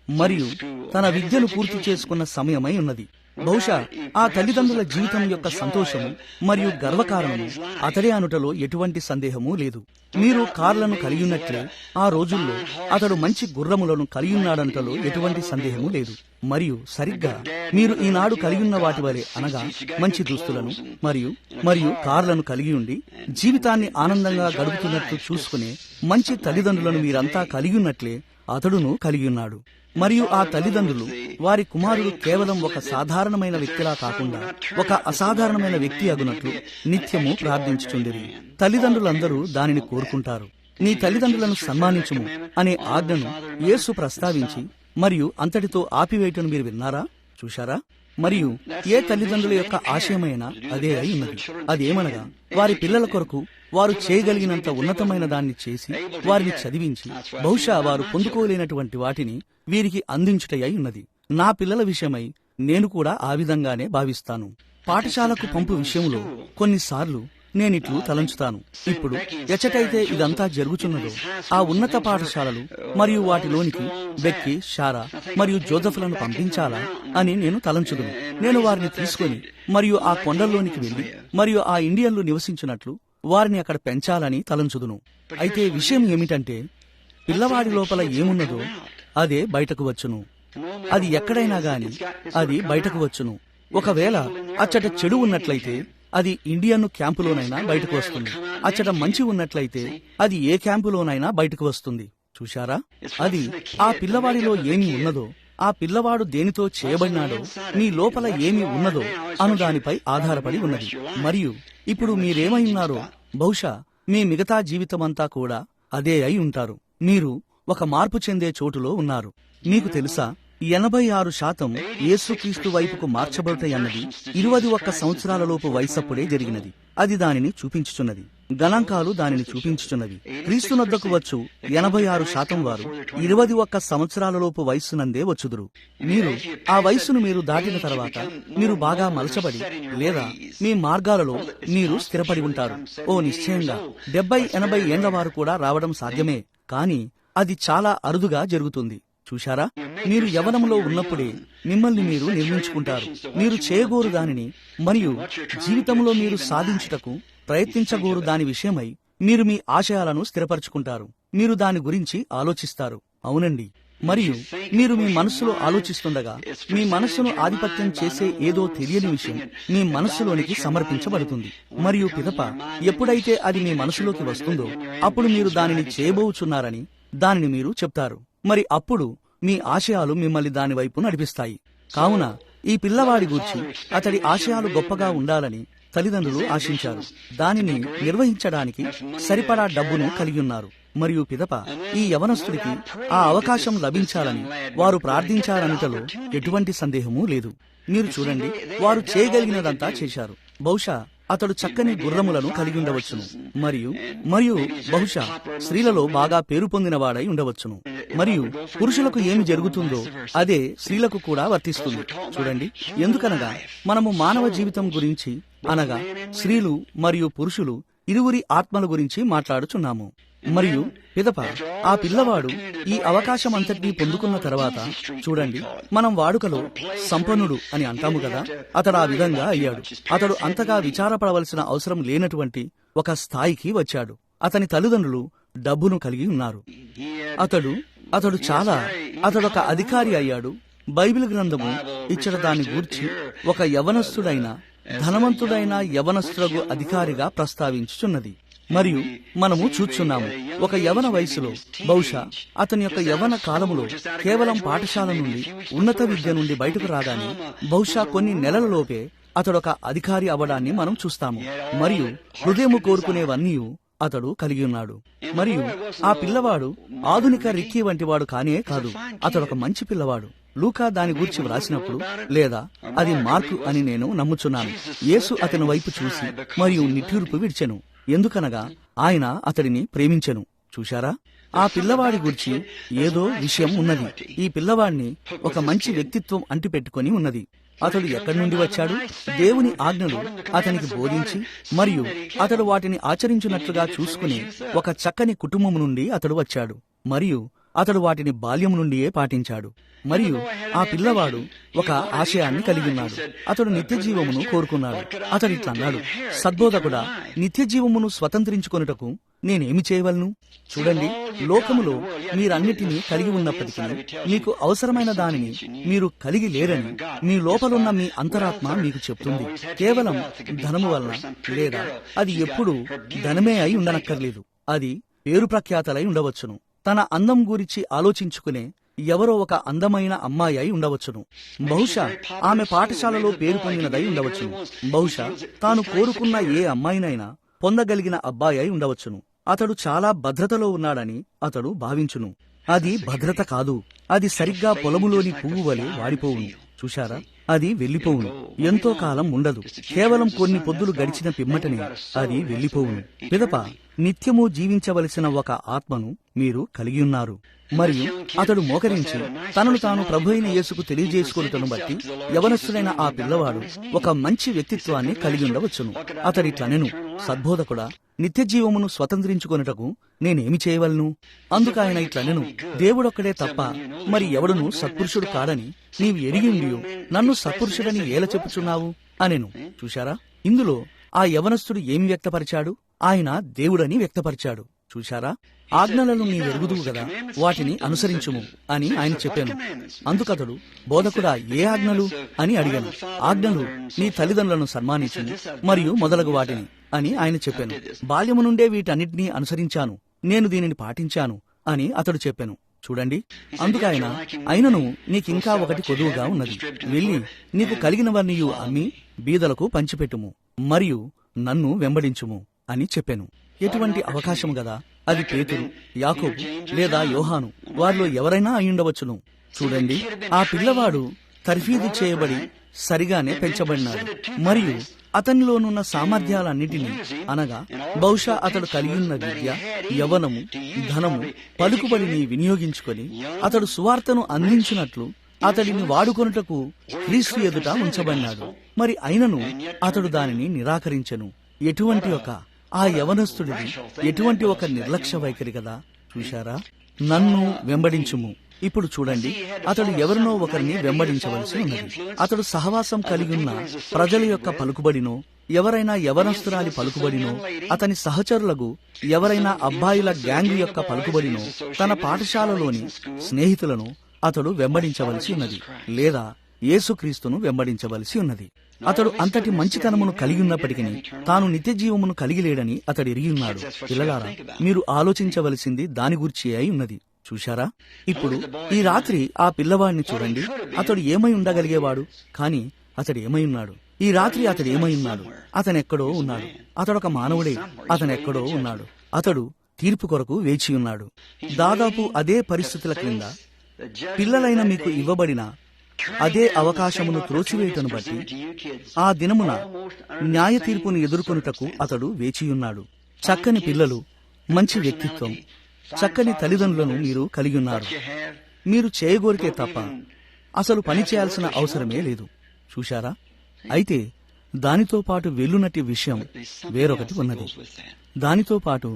మరియు తన విద్యను పూర్తి చేసుకున్న సమయమై ఉన్నది. బహుశా ఆ తల్లిదండ్రుల జీవితం యొక్క సంతోషము మరియు గర్వకారణము అతడే అనుటలో ఎటువంటి సందేహము లేదు. మీరు కార్లను కలిగినట్లే ఆ రోజుల్లో అతడు మంచి గుర్రములను కలిగిన్నాడంటలో ఎటువంటి సందేహము లేదు. మరియు సరిగ్గా మీరు ఈనాడు కలిగిన్న వాటి వలె, అనగా మంచి దుస్తులను మరియు కార్లను కలిగి ఉండి జీవితాన్ని ఆనందంగా గడుపుతున్నట్లు చూసుకునే మంచి తల్లిదండ్రులను మీరంతా కలిగి ఉన్నట్లే అతడును కలిగి ఉన్నాడు. మరియు ఆ తల్లిదండ్రులు వారి కుమారుడు కేవలం ఒక సాధారణమైన వ్యక్తిలా కాకుండా ఒక అసాధారణమైన వ్యక్తి అగునట్లు నిత్యము ప్రార్థించుచుండిరి. తల్లిదండ్రులందరూ దానిని కోరుకుంటారు. నీ తల్లిదండ్రులను సన్మానించుము అనే ఆజ్ఞను యేసు ప్రస్తావించి మరియు అంతటితో ఆపివేయటను మీరు విన్నారా, చూశారా? మరియు ఏ తల్లిదండ్రుల యొక్క ఆశయమైనా అదే అయి ఉన్నది. అదేమనగా వారి పిల్లల కొరకు వారు చేయగలిగినంత ఉన్నతమైన దాన్ని చేసి వారిని చదివించి బహుశా వారు పొందుకోలేనటువంటి వాటిని వీరికి అందించుటై ఉన్నది. నా పిల్లల విషయమై నేను కూడా ఆ విధంగానే భావిస్తాను. పాఠశాలకు పంపు విషయంలో కొన్నిసార్లు నేనిట్లు తలంచుతాను. ఇప్పుడు ఎచ్చటైతే ఇదంతా జరుగుతున్నదో ఆ ఉన్నత పాఠశాలలు మరియు వాటిలోనికి బెక్కీ, షారా మరియు జోసెఫ్లను పంపించాలా అని నేను తలంచుదును. నేను వారిని తీసుకుని మరియు ఆ కొండల్లోనికి వెళ్లి మరియు ఆ ఇండియన్లు నివసించినట్లు వారిని అక్కడ పెంచాలని తలంచుదును. అయితే విషయం ఏమిటంటే పిల్లవాడి లోపల ఏమున్నదో అదే బయటకు వచ్చును. అది ఎక్కడైనా గాని అది బయటకు వచ్చును. ఒకవేళ అచ్చట చెడు ఉన్నట్లయితే అది ఇండియన్ క్యాంపులోనైనా బయటకు వస్తుంది. అచ్చట మంచి ఉన్నట్లయితే అది ఏ క్యాంపులోనైనా బయటకు వస్తుంది. చూశారా? అది ఆ పిల్లవాడిలో ఏమి ఉన్నదో, ఆ పిల్లవాడు దేనితో చేయబడినాడో, మీ లోపల ఏమి ఉన్నదో అను దానిపై ఆధారపడి ఉన్నది. మరియు ఇప్పుడు మీరేమై ఉన్నారో బహుశా మీ మిగతా జీవితమంతా కూడా అదే అయి ఉంటారు. మీరు ఒక మార్పు చెందే చోటులో ఉన్నారు. మీకు తెలుసా, 86% యేసుక్రీస్తు వైపుకు మార్చబడతాయన్నది 21 సంవత్సరాలలోపు వయసప్పుడే జరిగినది. అది దానిని చూపించుచున్నది. గణాంకాలు దానిని చూపించుచున్నవి. క్రీస్తునొద్దకు వచ్చు 86% వారు 21 సంవత్సరాలలోపు వయస్సునందే వచ్చుదురు. మీరు ఆ వయస్సును మీరు దాటిన తర్వాత మీరు బాగా మలచబడి లేదా మీ మార్గాలలో మీరు స్థిరపడి ఉంటారు. ఓ నిశ్చయంగా 70-80 ఏండ్ల వారు కూడా రావడం సాధ్యమే, కానీ అది చాలా అరుదుగా జరుగుతుంది. చూశారా? మీరు యవ్వనంలో ఉన్నప్పుడే మిమ్మల్ని మీరు నిర్మించుకుంటారు. మీరు చేయగోరు దానిని మరియు జీవితంలో మీరు సాధించుటకు ప్రయత్నించగోరు దాని విషయమై మీరు మీ ఆశయాలను స్థిరపరచుకుంటారు. మీరు దాని గురించి ఆలోచిస్తారు. అవునండి. మరియు మీరు మీ మనస్సులో ఆలోచిస్తుండగా మీ మనస్సును ఆధిపత్యం చేసే ఏదో తెలియని విషయం మీ మనస్సులోనికి సమర్పించబడుతుంది. మరియు పిదప ఎప్పుడైతే అది మీ మనసులోకి వస్తుందో అప్పుడు మీరు దానిని చేయబోచున్నారని దానిని మీరు చెప్తారు. మరి అప్పుడు మీ ఆశయాలు మిమ్మల్ని దాని వైపు నడిపిస్తాయి. కావున ఈ పిల్లవాడి గూర్చి అతడి ఆశయాలు గొప్పగా ఉండాలని తల్లిదండ్రులు ఆశించారు. దానిని నిర్వహించడానికి సరిపడా డబ్బును కలిగి ఉన్నారు. మరియు పిదప ఈ యవనస్తుడికి ఆ అవకాశం లభించాలని వారు ప్రార్థించారనుటలో ఎటువంటి సందేహమూ లేదు. మీరు చూడండి, వారు చేయగలిగినదంతా చేశారు. బహుశా అతడు చక్కని గుర్రములను కలిగి ఉండవచ్చును మరియు బహుశా స్త్రీలలో బాగా పేరు పొందినవాడై ఉండవచ్చును. మరియు పురుషులకు ఏమి జరుగుతుందో అదే స్త్రీలకు కూడా వర్తిస్తుంది. చూడండి, ఎందుకనగా మనము మానవ జీవితం గురించి, అనగా స్త్రీలు మరియు పురుషులు ఇరువురి ఆత్మల గురించి మాట్లాడుచున్నాము. మరియు పిదప ఆ పిల్లవాడు ఈ అవకాశం అంతటినీ పొందుకున్న తర్వాత చూడండి, మనం వాడుకలో సంపన్నుడు అని అంటాము కదా, అతడు ఆ విధంగా అయ్యాడు. అతడు అంతగా విచారపడవలసిన అవసరం లేనటువంటి ఒక స్థాయికి వచ్చాడు. అతని తల్లిదండ్రులు డబ్బును కలిగి ఉన్నారు. అతడొక అధికారి అయ్యాడు. బైబిల్ గ్రంథము ఇచ్చట దాని గూర్చి ఒక యవనస్తుడైన ధనవంతుడైన యవనస్తులకు అధికారిగా ప్రస్తావించుచున్నది. మరియు మనము చూచున్నాము, ఒక యవన వయసులో, బహుశా అతని యొక్క యవన కాలములో కేవలం పాఠశాల నుండి, ఉన్నత విద్య నుండి బయటకు రాగానే బహుశా కొన్ని నెలలలోపే అతడొక అధికారి అవ్వడాన్ని మనం చూస్తాము. మరియు హృదయము కోరుకునేవన్నీ అతడు కలిగి ఉన్నాడు. మరియు ఆ పిల్లవాడు ఆధునిక రిక్కీ వంటి వాడు కానే కాదు. అతడొక మంచి పిల్లవాడు. లూకా దాని గూర్చి వ్రాసినప్పుడు, లేదా అది మార్కు అని నేను నమ్ముచున్నాను, యేసు అతని వైపు చూసి మరియు నిట్టూర్పు విడిచెను, ఎందుకనగా ఆయన అతడిని ప్రేమించెను. చూశారా? ఆ పిల్లవాడి గురించి ఏదో విషయం ఉన్నది. ఈ పిల్లవాడిని ఒక మంచి వ్యక్తిత్వం అంటిపెట్టుకుని ఉన్నది. అతడు ఎక్కడి నుండి వచ్చాడు? దేవుని ఆజ్ఞలు అతనికి బోధించి మరియు అతడు వాటిని ఆచరించినట్లుగా చూసుకుని ఒక చక్కని కుటుంబం నుండి అతడు వచ్చాడు. మరియు అతడు వాటిని బాల్యం నుండియే పాటించాడు. మరియు ఆ పిల్లవాడు ఒక ఆశయాన్ని కలిగి ఉన్నాడు. అతడు నిత్య జీవమును కోరుకున్నాడు. అతడు ఇట్లన్నాడు, సద్బోధకుడా, నిత్య జీవమును స్వతంత్రించుకొనుటకు నేనేమి చేయవలను? చూడండి, లోకములో మీరన్నిటినీ కలిగి ఉన్నప్పటికీ మీకు అవసరమైన దానిని మీరు కలిగి లేరని మీ లోపలున్న మీ అంతరాత్మ మీకు చెప్తుంది. కేవలం ధనము వలన, లేదా అది ఎప్పుడూ ధనమే అయి ఉండనక్కర్లేదు, అది పేరు ప్రఖ్యాతలై ఉండవచ్చును. తన అందం గురించి ఆలోచించుకునే ఎవరో ఒక అందమైన అమ్మాయి అయి ఉండవచ్చును. బహుశా ఆమె పాఠశాలలో పేరు పొందినదై ఉండవచ్చును. బహుశా తాను కోరుకున్న ఏ అమ్మాయినైనా పొందగలిగిన అబ్బాయి అయి ఉండవచ్చును. అతడు చాలా భద్రతలో ఉన్నాడని అతడు భావించును. అది భద్రత కాదు. అది సరిగ్గా పొలములోని పువ్వు వలె వాడిపోవును. చూశారా? అది వెళ్లిపోవును. ఎంతో కాలం ఉండదు. కేవలం కొన్ని పొద్దులు గడిచిన పిమ్మటనే అది వెళ్లిపోవును. పిదప నిత్యము జీవించవలసిన ఒక ఆత్మను మీరు కలిగి ఉన్నారు. మరియు అతడు మోకరించి తనను తాను ప్రభువైన యేసుకు తెలియజేసుకున్నటను బట్టి యవనస్తుడైన ఆ పిల్లవాడు ఒక మంచి వ్యక్తిత్వాన్ని కలిగి ఉండవచ్చును. అతడిట్లనెను, సద్బోధకుడా, నిత్య జీవమును స్వతంత్రించుకొనుటకు నేనేమి చేయవలను? అందుకాయన ఇట్లనెను, దేవుడొక్కడే తప్ప మరి ఎవడును సత్పురుషుడు కాడని నీవు ఎరిగిండియు నన్ను సత్పురుషుడని ఏల చెప్పుచున్నావు అనెను. చూశారా? ఇందులో ఆ యవనస్తుడు ఏమి వ్యక్తపరిచాడు? ఆయన దేవుడని వ్యక్తపరిచాడు. చూశారా? ఆజ్ఞలను నీ ఎరుగుదువు గదా, వాటిని అనుసరించుము అని ఆయన చెప్పాను. అందుకతడు, బోధకుడా, ఏ ఆజ్ఞలు అని అడిగాను. ఆజ్ఞలు, నీ తల్లిదండ్రులను సన్మానించుము మరియు మొదలగు వాటిని అని ఆయన చెప్పాను. బాల్యము నుండే వీటన్నిటినీ అనుసరించాను, నేను దీనిని పాటించాను అని అతడు చెప్పాను. చూడండి, అందుకైన అయినను నీకింకా ఒకటి కొదువుగా ఉన్నది. వెళ్ళి నీకు కలిగినవన్నీయు అమ్మి బీదలకు పంచిపెట్టుము మరియు నన్ను వెంబడించుము అని చెప్పాను. ఎటువంటి అవకాశం గదా! అది పేతురు, యాకోబు లేదా యోహాను, వారిలో ఎవరైనా అయ్యుండవచ్చును. చూడండి, ఆ పిల్లవాడు తర్ఫీదు చేయబడి సరిగానే పెంచబడినాడు మరియు అతనిలోనున్న సామర్థ్యాలన్నిటినీ, అనగా బహుశా అతడు కలిగియున్న విద్య, యవ్వనము, ధనము, పలుకుబడిని వినియోగించుకొని అతడు సువార్తను అందించినట్లు అతడిని వాడుకొనుటకు క్రీస్తు ఎదుట ఉంచబడినాడు. మరి అయినను అతడు దానిని నిరాకరించెను. ఎటువంటి ఒక ఆ యవనస్తుడిది ఎటువంటి ఒక నిర్లక్ష్య వైఖరి కదా! చూశారా? నన్ను వెంబడించుము. ఇప్పుడు చూడండి, అతడు ఎవరినో ఒకరిని వెంబడించవలసి ఉన్నది. అతడు సహవాసం కలిగిన్న ప్రజల యొక్క పలుకుబడినో, ఎవరైనా యవనస్తురాలి పలుకుబడినో, అతని సహచరులకు ఎవరైనా అబ్బాయిల గ్యాంగ్ యొక్క పలుకుబడినో, తన పాఠశాలలోని స్నేహితులను అతడు వెంబడించవలసి ఉన్నది, లేదా యేసుక్రీస్తును వెంబడించవలసి ఉన్నది. అతడు అంతటి మంచితనమును కలిగి ఉన్నప్పటికీ తాను నిత్య జీవమును కలిగి లేడని అతడు ఎరిగి ఉన్నాడు. పిల్లలారా, మీరు ఆలోచించవలసింది దాని గురించి అయి ఉన్నది. చూశారా? ఇప్పుడు ఈ రాత్రి ఆ పిల్లవాడిని చూడండి. అతడు ఏమై ఉండగలిగేవాడు? కాని అతడు ఏమై ఉన్నాడు? ఈ రాత్రి అతడు ఏమై ఉన్నాడు? అతనెక్కడో ఉన్నాడు. అతడొక మానవుడే. అతనెక్కడో ఉన్నాడు. అతడు తీర్పు కొరకు వేచి ఉన్నాడు. దాదాపు అదే పరిస్థితుల క్రింద పిల్లలైన మీకు ఇవ్వబడిన అదే అవకాశమును త్రోసివేయటను బట్టి ఆ దినమున న్యాయ తీర్పును ఎదుర్కొనుటకు అతడు వేచియున్నాడు. చక్కని పిల్లలు, మంచి వ్యక్తిత్వం, చక్కని తల్లిదండ్రులను మీరు కలిగి ఉన్నారు. మీరు చేయగోరితే తప్ప అసలు పని చేయాల్సిన అవసరమే లేదు. చూశారా? అయితే దానితో పాటు వెల్లునట్టి విషయం వేరొకటి ఉన్నది. దానితో పాటు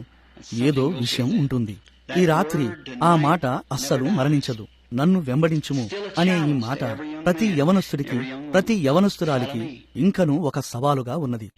ఏదో విషయం ఉంటుంది. ఈ రాత్రి ఆ మాట అస్సలు మరణించదు. నన్ను వెంబడించుము అనే ఈ మాట ప్రతి యవనస్తుడికి, ప్రతి యవనస్తురాలికి ఇంకను ఒక సవాలుగా ఉన్నది.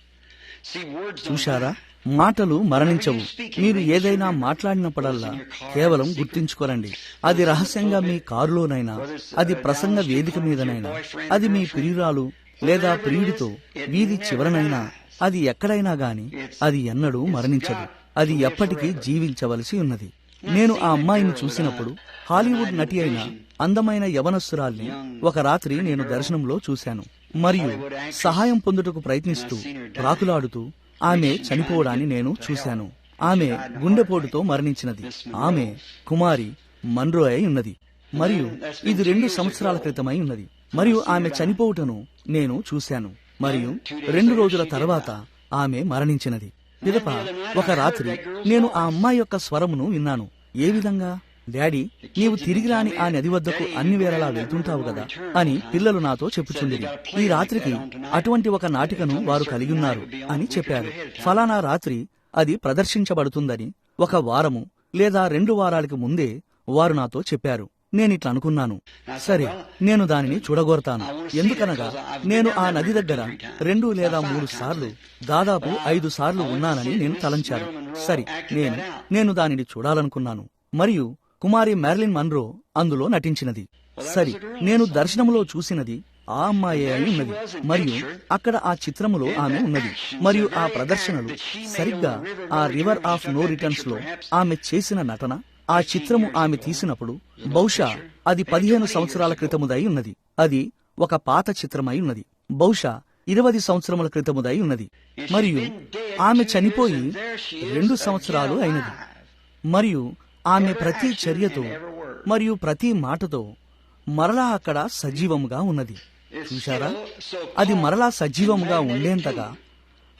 చూశారా? మాటలు మరణించవు. మీరు ఏదైనా మాట్లాడినప్పుడల్లా కేవలం గుర్తించుకోరండి. అది రహస్యంగా మీ కారులోనైనా, అది ప్రసంగ వేదిక మీదనైనా, అది మీ ప్రియురాలు లేదా ప్రియుడితో వీధి చివరనైనా, అది ఎక్కడైనా గాని అది ఎన్నడూ మరణించదు. అది ఎప్పటికీ జీవించవలసి ఉన్నది. నేను ఆ అమ్మాయిని చూసినప్పుడు హాలీవుడ్ నటి అయిన అందమైన యవనస్తురాల్ని ఒక రాత్రి నేను దర్శనంలో చూశాను. మరియు సహాయం పొందుటకు ప్రయత్నిస్తూ ప్రాకులాడుతూ ఆమె చనిపోవడాన్ని నేను చూశాను. ఆమె గుండెపోటుతో మరణించినది. ఆమె కుమారి మన్రో అయి ఉన్నది. మరియు ఇది 2 సంవత్సరాల క్రితమై ఉన్నది. మరియు ఆమె చనిపోవుటను నేను చూశాను. మరియు 2 రోజుల తర్వాత ఆమె మరణించినది. పిదప ఒక రాత్రి నేను ఆ అమ్మాయి యొక్క స్వరమును విన్నాను. ఏ విధంగా? డాడీ, నీవు తిరిగి రాని ఆ నది వద్దకు అన్ని వేళలా వెళ్తుంటావు కదా అని పిల్లలు నాతో చెప్పుచుండిరి. ఈ రాత్రికి అటువంటి ఒక నాటికను వారు కలిగి ఉన్నారు అని చెప్పారు. ఫలానా రాత్రి అది ప్రదర్శించబడుతుందని 1 వారము లేదా 2 వారాలకు ముందే వారు నాతో చెప్పారు. నేనిట్లా అనుకున్నాను, సరే నేను దానిని చూడగోరతాను. ఎందుకనగా నేను ఆ నది దగ్గర 2 లేదా 3 సార్లు, దాదాపు 5 సార్లు ఉన్నానని నేను తలంచాను. సరే నేను దానిని చూడాలనుకున్నాను. మరియు కుమారి మ్యారిలిన్ మన్రో అందులో నటించినది. సరి, నేను దర్శనములో చూసినది ఆ అమ్మాయి అయి ఉన్నది. మరియు అక్కడ ఆ చిత్రములో ఆమె ఉన్నది. మరియు ఆ ప్రదర్శనలు సరిగ్గా ఆ రివర్ ఆఫ్ నో రిటర్న్స్ లో ఆమె చేసిన నటన, ఆ చిత్రము ఆమె తీసినప్పుడు బహుశా అది 15 సంవత్సరాల క్రితముదై ఉన్నది. అది ఒక పాత చిత్రమై ఉన్నది. బహుశా 20 సంవత్సరముల క్రితముదై ఉన్నది. మరియు ఆమె చనిపోయి 2 సంవత్సరాలు అయినది. మరియు ఆమె ప్రతి చర్యతో మరియు ప్రతి మాటతో మరలా అక్కడ సజీవముగా ఉన్నది. చూశారా? అది మరలా సజీవముగా ఉండేంతగా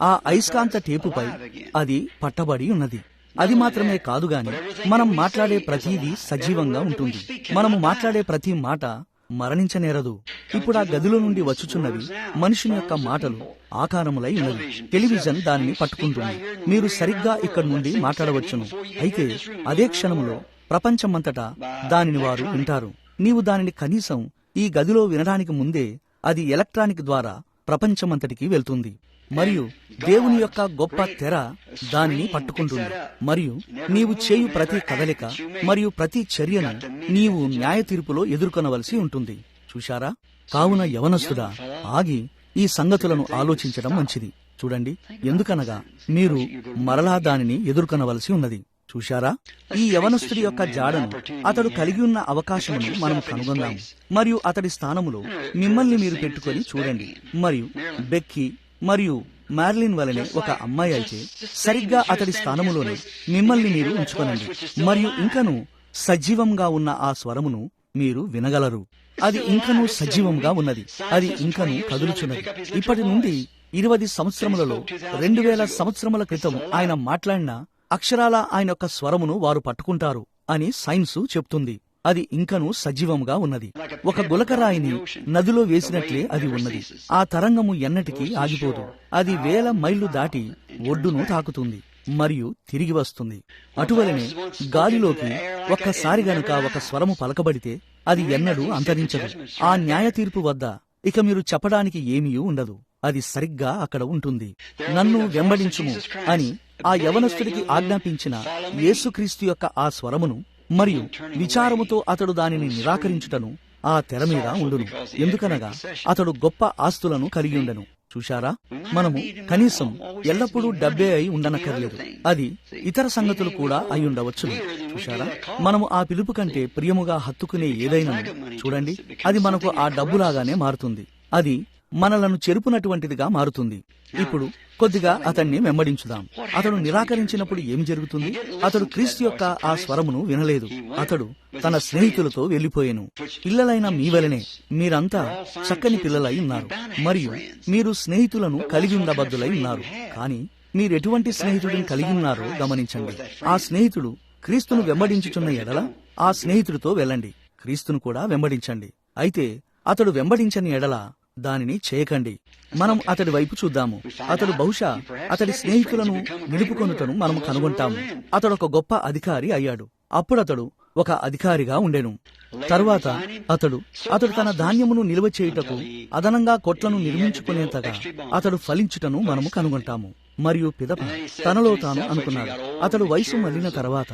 ఆ అయస్కాంత టేపుపై అది పట్టబడి ఉన్నది. అది మాత్రమే కాదుగాని మనం మాట్లాడే ప్రతిదీ సజీవంగా ఉంటుంది. మనము మాట్లాడే ప్రతి మాట మరణించనేరదు. ఇప్పుడు ఆ గదిలో నుండి వచ్చుచున్నవి మనుషుని యొక్క మాటలు ఆకారములై ఉన్నవి. టెలివిజన్ దానిని పట్టుకుంటుంది. మీరు సరిగ్గా ఇక్కడి నుండి మాట్లాడవచ్చును. అయితే అదే క్షణములో ప్రపంచమంతటా దానిని వారు వింటారు. నీవు దానిని కనీసం ఈ గదిలో వినడానికి ముందే అది ఎలక్ట్రానిక్ ద్వారా ప్రపంచమంతటికి వెళ్తుంది. మరియు దేవుని యొక్క గొప్ప తెర దానిని పట్టుకుంటుంది. మరియు నీవు చేయు ప్రతి కదలిక మరియు ప్రతి చర్యను నీవు న్యాయ తీర్పులో ఎదుర్కొనవలసి ఉంటుంది. చూశారా? కావున యవనస్తుడా, ఆగి ఈ సంగతులను ఆలోచించడం మంచిది. చూడండి, ఎందుకనగా మీరు మరలా దానిని ఎదుర్కొనవలసి ఉన్నది. చూశారా? ఈ యవనస్తుడి యొక్క జాడను, అతడు కలిగి ఉన్న అవకాశమును మనం కనుగొన్నాము. మరియు అతడి స్థానములో మిమ్మల్ని మీరు పెట్టుకొని చూడండి. మరియు బెక్కీ మరియు మ్యారిలిన్ వలనే ఒక అమ్మాయి అయితే సరిగ్గా అతడి స్థానములోనే మిమ్మల్ని మీరు ఉంచుకొనండి. మరియు ఇంకనూ సజీవంగా ఉన్న ఆ స్వరమును మీరు వినగలరు. అది ఇంకనూ సజీవంగా ఉన్నది. అది ఇంకనూ కదులుచున్నది. ఇప్పటి నుండి 20 సంవత్సరములలో 2000 సంవత్సరముల క్రితం ఆయన మాట్లాడిన అక్షరాల ఆయన యొక్క స్వరమును వారు పట్టుకుంటారు అని సైన్సు చెప్తుంది. అది ఇంకనూ సజీవంగా ఉన్నది. ఒక గులకరాయిని నదిలో వేసినట్లే అది ఉన్నది. ఆ తరంగము ఎన్నటికీ ఆగిపోదు. అది 1000 మైళ్లు దాటి ఒడ్డును తాకుతుంది మరియు తిరిగి వస్తుంది. అటువలనే గాలిలోకి ఒక్కసారి గనుక ఒక స్వరము పలకబడితే అది ఎన్నడూ అంతరించదు. ఆ న్యాయ తీర్పు వద్ద ఇక మీరు చెప్పడానికి ఏమీ ఉండదు. అది సరిగ్గా అక్కడ ఉంటుంది. నన్ను వెంబడించుము అని ఆ యవనస్తుడికి ఆజ్ఞాపించిన యేసుక్రీస్తు యొక్క ఆ స్వరమును మరియు విచారముతో అతడు దానిని నిరాకరించుటను ఆ తెర మీద ఉండును. ఎందుకనగా అతడు గొప్ప ఆస్తులను కలిగి ఉండను. చూశారా? మనము కనీసం ఎల్లప్పుడూ డబ్బే అయి ఉండనక్కర్లేదు. అది ఇతర సంగతులు కూడా అయి ఉండవచ్చు. చూశారా? మనము ఆ పిలుపు కంటే ప్రియముగా హత్తుకునే ఏదైనా చూడండి, అది మనకు ఆ డబ్బులాగానే మారుతుంది. అది మనలను చెరుపునటువంటిదిగా మారుతుంది. ఇప్పుడు కొద్దిగా అతన్ని వెంబడించుదాం. అతడు నిరాకరించినప్పుడు ఏమి జరుగుతుంది? అతడు క్రీస్తు యొక్క ఆ స్వరమును వినలేదు. అతడు తన స్నేహితులతో వెళ్లిపోయెను. పిల్లలైన మీ వలనే మీరంతా చక్కని పిల్లలై ఉన్నారు మరియు మీరు స్నేహితులను కలిగి ఉండబద్దులై ఉన్నారు. కానీ మీరెటువంటి స్నేహితుడిని కలిగి ఉన్నారో గమనించండి. ఆ స్నేహితుడు క్రీస్తును వెంబడించుచున్న ఎడల ఆ స్నేహితుడితో వెళ్ళండి. క్రీస్తును కూడా వెంబడించండి. అయితే అతడు వెంబడించని ఎడల దానిని చేయకండి. మనం అతడి వైపు చూద్దాము. అతడు బహుశా అతడి స్నేహితులను నిలుపుకొనుటను మనం కనుగొంటాము. అతడు ఒక గొప్ప అధికారి అయ్యాడు. అప్పుడు అతడు ఒక అధికారిగా ఉండెను. తరువాత అతడు తన ధాన్యమును నిల్వ చేయుటకు అదనంగా కొట్లను నిర్మించుకునేంతగా అతడు ఫలించుటను మనము కనుగొంటాము. మరియు పిదప తనలో తాను అనుకున్నాడు. అతడు వయసు మళ్లిన తర్వాత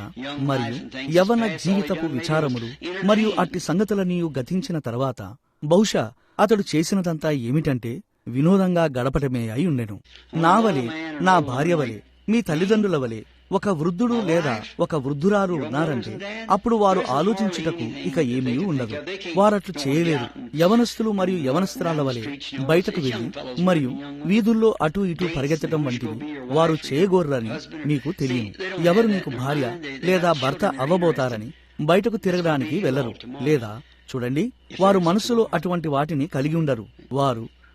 మరియు యవ్వన జీవితపు విచారములు మరియు అట్టి సంగతులన్నీ గతించిన తర్వాత బహుశా అతడు చేసినదంతా ఏమిటంటే వినోదంగా గడపటమే అయి ఉండెను. నా వలె, నా భార్య వలె, మీ తల్లిదండ్రుల వలె ఒక వృద్ధుడు లేదా ఒక వృద్ధురాలు ఉన్నారంటే అప్పుడు వారు ఆలోచించుటకు ఇక ఏమీ ఉండదు. వారట్లు చేయలేరు. యవనస్తులు మరియు యవనస్త్రాల వలె బయటకు వెళ్లి మరియు వీధుల్లో అటూ ఇటూ పరిగెత్తడం వంటివి వారు చేయగోర్రని మీకు తెలియను. ఎవరు మీకు భార్య లేదా భర్త అవ్వబోతారని బయటకు తిరగడానికి వెళ్లరు. లేదా చూడండి, వారు మనసులో అటువంటి వాటిని కలిగి ఉండరు.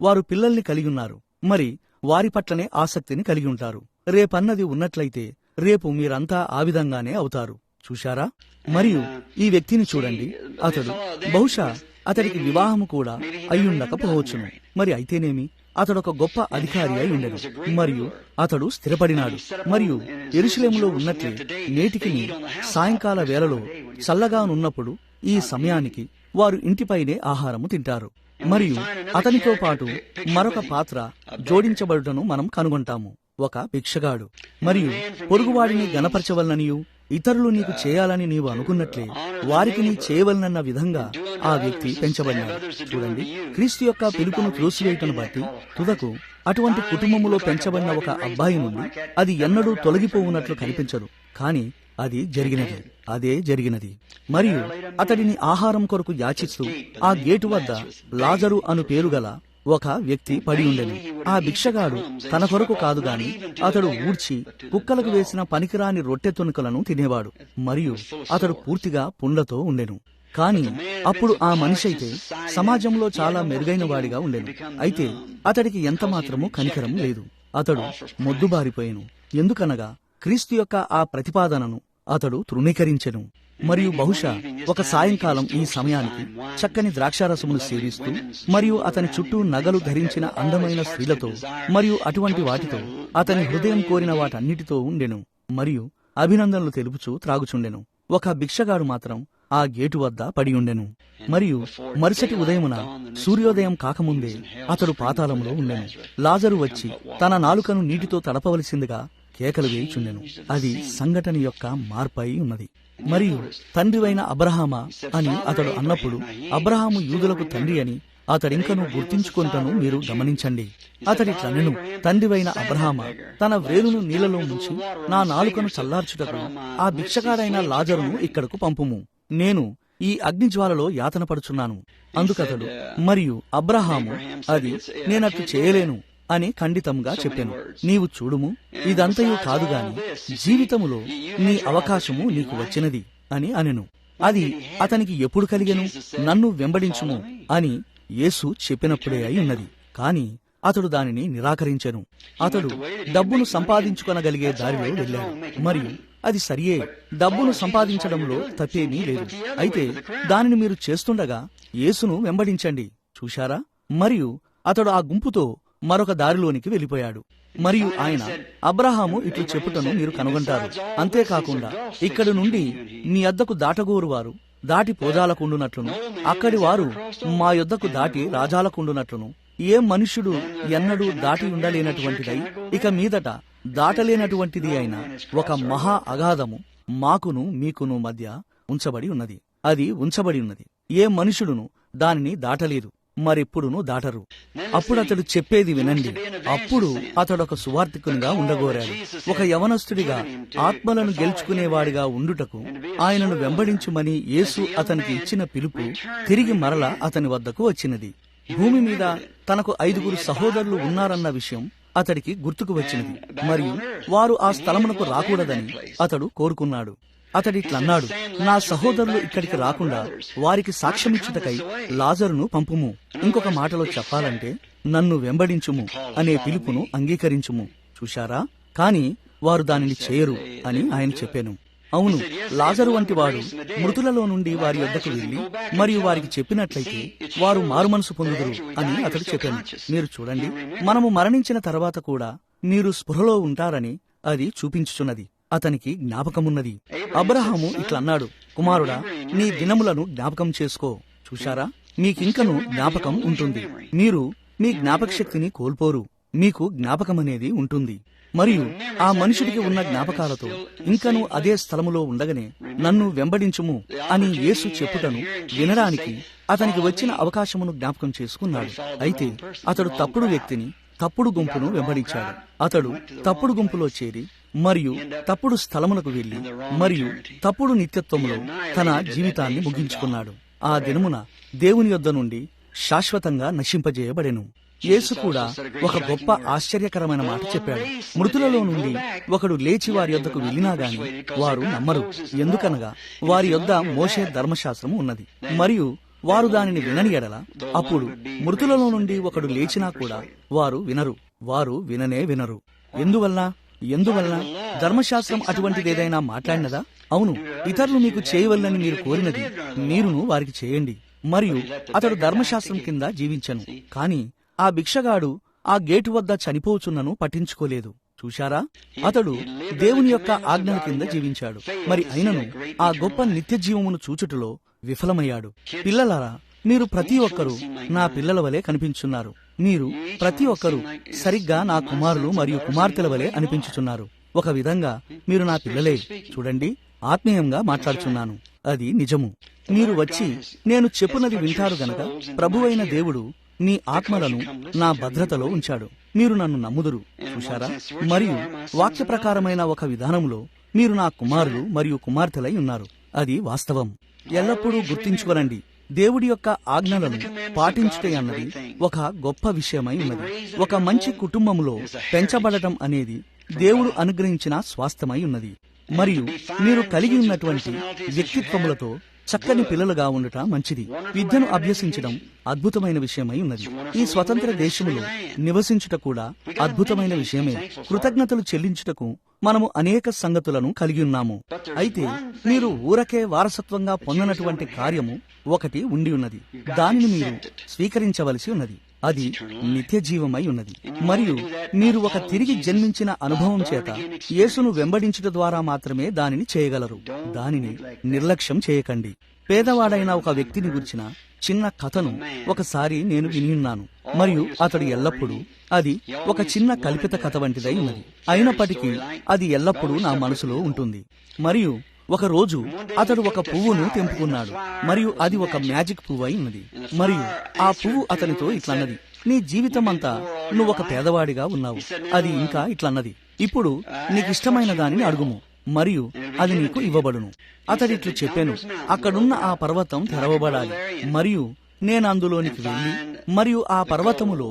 వారు పిల్లల్ని కలిగి ఉన్నారు, మరి వారి పట్లనే ఆసక్తిని కలిగి ఉంటారు. రేపన్నది ఉన్నట్లయితే రేపు మీరంతా ఆ విధంగానే అవుతారు. చూశారా? మరియు ఈ వ్యక్తిని చూడండి, అతడు బహుశా అతడికి వివాహము కూడా అయ్యుండకపోవచ్చును. మరి అయితేనేమి, అతడొక గొప్ప అధికారి అయి ఉండెను మరియు అతడు స్థిరపడినాడు. మరియు యెరూషలేములో ఉన్నట్లే నేటికి సాయంకాల వేళలో చల్లగానున్నప్పుడు ఈ సమయానికి వారు ఇంటిపైనే ఆహారము తింటారు. మరియు అతనితో పాటు మరొక పాత్ర జోడించబడుటను మనం కనుగొంటాము, ఒక భిక్షగాడు. మరియు పొరుగువాడిని గణపరచవలననియు ఇతరులు నీకు చేయాలని నీవు అనుకున్నట్లే వారికి నీ చేయవలనన్న విధంగా ఆ వ్యక్తి పెంచబడినాడు. చూడండి, క్రీస్తు యొక్క పిలుపును త్రోసివేయటను బట్టి తుదకు అటువంటి కుటుంబములో పెంచబడిన ఒక అబ్బాయి నుండి అది ఎన్నడూ తొలగిపోవునట్లు కనిపించదు. కాని అది జరిగినది, అదే జరిగినది. మరియు అతడిని ఆహారం కొరకు యాచిస్తూ ఆ గేటు వద్ద లాజరు అను పేరు గల ఒక వ్యక్తి పడి ఉండెను. ఆ భిక్షగాడు తన కొరకు కాదు గాని అతడు ఊడ్చి కుక్కలకు వేసిన పనికిరాని రొట్టె తునుకలను తినేవాడు. మరియు అతడు పూర్తిగా పుండ్లతో ఉండెను. కాని అప్పుడు ఆ మనిషి అయితే సమాజంలో చాలా మెరుగైన వాడిగా ఉండెను. అయితే అతడికి ఎంత మాత్రమూ కనికరం లేదు. అతడు మొద్దుబారిపోయెను. ఎందుకనగా క్రీస్తు యొక్క ఆ ప్రతిపాదనను అతడు తృణీకరించెను. మరియు బహుశా ఒక సాయంకాలం ఈ సమయానికి చక్కని ద్రాక్షారసమును సేవిస్తూ మరియు అతని చుట్టూ నగలు ధరించిన అందమైన స్త్రీలతో మరియు అటువంటి వాటితో అతని హృదయం కోరిన వాటన్నిటితో ఉండెను. మరియు అభినందనలు తెలుపుచూ త్రాగుచుండెను. ఒక భిక్షగాడు మాత్రం ఆ గేటు వద్ద పడి ఉండెను. మరియు మరుసటి ఉదయమున సూర్యోదయం కాకముందే అతడు పాతాళములో ఉండెను. లాజరు వచ్చి తన నాలుకను నీటితో తడపవలసిందిగా కేకలు వేయుచుండెను. అది సంఘటన యొక్క మార్పై ఉన్నది. మరియు తండ్రివైన అబ్రహామా అని అతడు అన్నప్పుడు అబ్రహాము యూదులకు తండ్రి అని అతడింకను గుర్తించుకుంటను మీరు గమనించండి. అతడిట్లనెను, తండ్రివైన అబ్రహామా, తన వ్రేలును నీళ్లలో ముంచి నా నాలుకను చల్లార్చుటకు ఆ భిక్షగాడైన లాజరును ఇక్కడకు పంపుము. నేను ఈ అగ్నిజ్వాలలో యాతన పడుచున్నాను. అందుకతడు మరియు అబ్రహాము అది నేనట్లు చేయలేను అని ఖండితంగా చెప్పాను. నీవు చూడుము, ఇదంతయు కాదుగాని జీవితములో నీ అవకాశము నీకు వచ్చినది అని అనెను. అది అతనికి ఎప్పుడు కలిగెను? నన్ను వెంబడించుము అని యేసు చెప్పినప్పుడే అయి ఉన్నది. కాని అతడు దానిని నిరాకరించెను. అతడు డబ్బును సంపాదించుకొనగలిగే దారిలో వెళ్ళాడు. మరియు అది సరియే, డబ్బును సంపాదించడంలో తప్పేమీ లేదు. అయితే దానిని మీరు చేస్తుండగా యేసును వెంబడించండి. చూశారా? మరియు అతడు ఆ గుంపుతో మరొక దారిలోనికి వెళ్ళిపోయాడు. మరియు ఆయన అబ్రహాము ఇట్లు చెప్పుటను మీరు కనుగొంటారు. అంతేకాకుండా ఇక్కడి నుండి మీ యొద్దకు దాటగోరు వారు దాటి పోజాలకుండునట్లును, అక్కడి వారు మా యొద్దకు దాటి రాజాలకుండునట్లును, ఏ మనుష్యుడు ఎన్నడూ దాటి ఉండలేనటువంటిదై ఇక మీదట దాటలేనటువంటిది అయిన ఒక మహా అగాధము మాకును మీకును మధ్య ఉంచబడి ఉన్నది. అది ఉంచబడి ఉన్నది. ఏ మనుషుడును దానిని దాటలేదు, మరెప్పుడును దాటరు. అప్పుడు అతడు చెప్పేది వినండి. అప్పుడు అతడొక సువార్తికునిగా ఉండగోరాడు. ఒక యవనస్తుడిగా ఆత్మలను గెలుచుకునేవాడిగా ఉండుటకు ఆయనను వెంబడించుమని యేసు అతనికి ఇచ్చిన పిలుపు తిరిగి మరల అతని వద్దకు వచ్చినది. భూమి మీద తనకు 5 సహోదరులు ఉన్నారన్న విషయం అతడికి గుర్తుకు వచ్చినది. మరియు వారు ఆ స్థలమునకు రాకూడదని అతడు కోరుకున్నాడు. అతడిట్లన్నాడు, నా సహోదరులు ఇక్కడికి రాకుండా వారికి సాక్ష్యమిచ్చుటకై లాజరును పంపుము. ఇంకొక మాటలో చెప్పాలంటే నన్ను వెంబడించుము అనే పిలుపును అంగీకరించుము. చూశారా? కాని వారు దానిని చేయరు అని ఆయన చెప్పాను. అవును, లాజరు వంటి వాడు మృతులలో నుండి వారి యొద్దకు వెళ్లి మరియు వారికి చెప్పినట్లయితే వారు మారుమనసు పొందుదురు అని అతడు చెప్పాను. మీరు చూడండి, మనము మరణించిన తర్వాత కూడా మీరు స్పృహలో ఉంటారని అది చూపించుచున్నది. అతనికి జ్ఞాపకమున్నది. అబ్రహాము ఇట్లన్నాడు, కుమారుడా, నీ దినములను జ్ఞాపకం చేసుకో. చూశారా? మీకింకను జ్ఞాపకం ఉంటుంది. మీరు మీ జ్ఞాపక శక్తిని కోల్పోరు. మీకు జ్ఞాపకమనేది ఉంటుంది. మరియు ఆ మనుషుడికి ఉన్న జ్ఞాపకాలతో ఇంకను అదే స్థలములో ఉండగానే నన్ను వెంబడించుము అని యేసు చెప్పుటను వినడానికి అతనికి వచ్చిన అవకాశమును జ్ఞాపకం చేసుకున్నాడు. అయితే అతడు తప్పుడు వ్యక్తిని, తప్పుడు గుంపును వెంబడించాడు. అతడు తప్పుడు గుంపులో చేరి మరియు తప్పుడు స్థలమునకు వెళ్లి మరియు తప్పుడు నిత్యత్వములో తన జీవితాన్ని ముగించుకున్నాడు. ఆ దినమున దేవుని యొద్ద నుండి శాశ్వతంగా నశింపజేయబడెను. యేసు కూడా ఒక గొప్ప ఆశ్చర్యకరమైన మాట చెప్పాడు. మృతులలో నుండి ఒకడు లేచి వారి యొద్దకు వెళ్ళినా గాని వారు నమ్మరు. ఎందుకనగా వారి యొద్ద మోషే ధర్మశాస్త్రము ఉన్నది మరియు వారు దానిని వినని ఎడల అప్పుడు మృతులలో నుండి ఒకడు లేచినా కూడా వారు వినరు. వారు విననే వినరు. ఎందువల్ల ధర్మశాస్త్రం అటువంటిదేదైనా మాట్లాడినదా? అవును, ఇతరులు మీకు చేయవల్లని మీరు కోరినది మీరును వారికి చేయండి. మరియు అతడు ధర్మశాస్త్రం కింద జీవించను. కాని ఆ భిక్షగాడు ఆ గేటు వద్ద చనిపోవచ్చున్నను పట్టించుకోలేదు. చూశారా? అతడు దేవుని యొక్క ఆజ్ఞల కింద జీవించాడు. మరి అయినను ఆ గొప్ప నిత్య జీవమును చూచుటలో విఫలమయ్యాడు. పిల్లలారా, మీరు ప్రతి ఒక్కరూ నా పిల్లల వలె కనిపించున్నారు. మీరు ప్రతి ఒక్కరూ సరిగ్గా నా కుమారులు మరియు కుమార్తెల వలె అనిపించుచున్నారు. ఒక విధంగా మీరు నా పిల్లలే. చూడండి, ఆత్మీయంగా మాట్లాడుచున్నాను. అది నిజము. మీరు వచ్చి నేను చెప్పునది వింటారు గనక ప్రభువైన దేవుడు మీ ఆత్మలను నా భద్రతలో ఉంచాడు. మీరు నన్ను నమ్ముదురు. చూశారా? మరియు వాక్య ప్రకారమైన ఒక విధానంలో మీరు నా కుమారులు మరియు కుమార్తెలై ఉన్నారు. అది వాస్తవం. ఎల్లప్పుడూ గుర్తించుకోనండి, దేవుడి యొక్క ఆజ్ఞలను పాటించుటే అన్నది ఒక గొప్ప విషయమై ఉన్నది. ఒక మంచి కుటుంబములో పెంచబడటం అనేది దేవుడు అనుగ్రహించిన స్వాస్థ్యమై ఉన్నది. మరియు మీరు కలిగి ఉన్నటువంటి వ్యక్తిత్వములతో చక్కని పిల్లలుగా ఉండట మంచిది. విద్యను అభ్యసించడం అద్భుతమైన విషయమై ఉన్నది. ఈ స్వతంత్ర దేశములో నివసించుట కూడా అద్భుతమైన విషయమే. కృతజ్ఞతలు చెల్లించుటకు మనము అనేక సంగతులను కలిగి ఉన్నాము. అయితే మీరు ఊరకే వారసత్వంగా పొందనటువంటి కార్యము ఒకటి ఉండి ఉన్నది. దానిని మీరు స్వీకరించవలసి ఉన్నది. అది నిత్య జీవమై ఉన్నది. మరియు మీరు ఒక తిరిగి జన్మించిన అనుభవం చేత యేసును వెంబడించుట ద్వారా మాత్రమే దానిని చేయగలరు. దానిని నిర్లక్ష్యం చేయకండి. పేదవాడైన ఒక వ్యక్తిని గురించిన చిన్న కథను ఒకసారి నేను విన్నాను. మరియు అతడు ఎల్లప్పుడూ అది ఒక చిన్న కల్పిత కథ వంటిదై ఉన్నది. అయినప్పటికీ అది ఎల్లప్పుడూ నా మనసులో ఉంటుంది. మరియు ఒక రోజు అతడు ఒక పువ్వును తెంపుకున్నాడు. మరియు అది ఒక మ్యాజిక్ పువ్వు అయి ఉన్నది. మరియు ఆ పువ్వు అతనితో ఇట్లన్నది, నీ జీవితం అంతా నువ్వు ఒక పేదవాడిగా ఉన్నావు. అది ఇంకా ఇట్లన్నది, ఇప్పుడు నీకిష్టమైన దానిని అడుగుము మరియు అది నీకు ఇవ్వబడును. అతడిట్లు చెప్పాను, అక్కడున్న ఆ పర్వతం తెరవబడాలి మరియు నేను అందులోనికి వెళ్లి మరియు ఆ పర్వతములో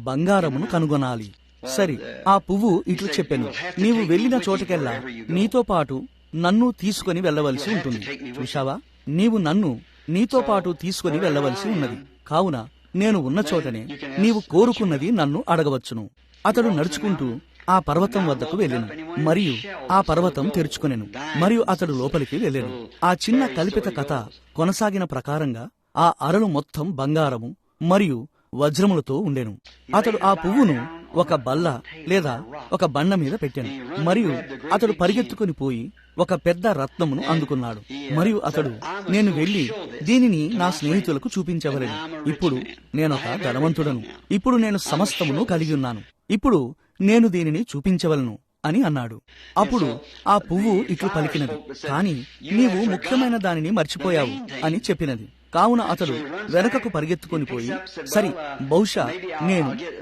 బంగారమును కనుగొనాలి. సరి, ఆ పువ్వు ఇట్లు చెప్పాను, నీవు వెళ్లిన చోటకెల్లా నీతో పాటు నన్ను తీసుకుని వెళ్లవలసి ఉంటుంది. చూశావా? నీవు నన్ను నీతో పాటు తీసుకుని వెళ్లవలసి ఉన్నది. కావున నేను ఉన్న చోటనే నీవు కోరుకున్నది నన్ను అడగవచ్చును. అతడు నడుచుకుంటూ ఆ పర్వతం వద్దకు వెళ్ళెను మరియు ఆ పర్వతం తెరుచుకొనెను మరియు అతడు లోపలికి వెళ్ళెను. ఆ చిన్న కల్పిత కథ కొనసాగిన ప్రకారంగా ఆ అరలు మొత్తం బంగారము మరియు వజ్రములతో ఉండెను. అతడు ఆ పువ్వును ఒక బల్ల లేదా ఒక బండ మీద పెట్టాను మరియు అతడు పరిగెత్తుకుని పోయి ఒక పెద్ద రత్నమును అందుకున్నాడు. మరియు అతడు, నేను వెళ్లి దీనిని నా స్నేహితులకు చూపించవలెను. ఇప్పుడు నేనొక ధనవంతుడను. ఇప్పుడు నేను సమస్తమును కలిగి ఉన్నాను. ఇప్పుడు నేను దీనిని చూపించవలను అని అన్నాడు. అప్పుడు ఆ పువ్వు ఇట్లు పలికినది, కాని నీవు ముఖ్యమైన దానిని మర్చిపోయావు అని చెప్పినది. కావున అతడు వెనకకు పరిగెత్తుకొని పోయి, సరి, బహుశా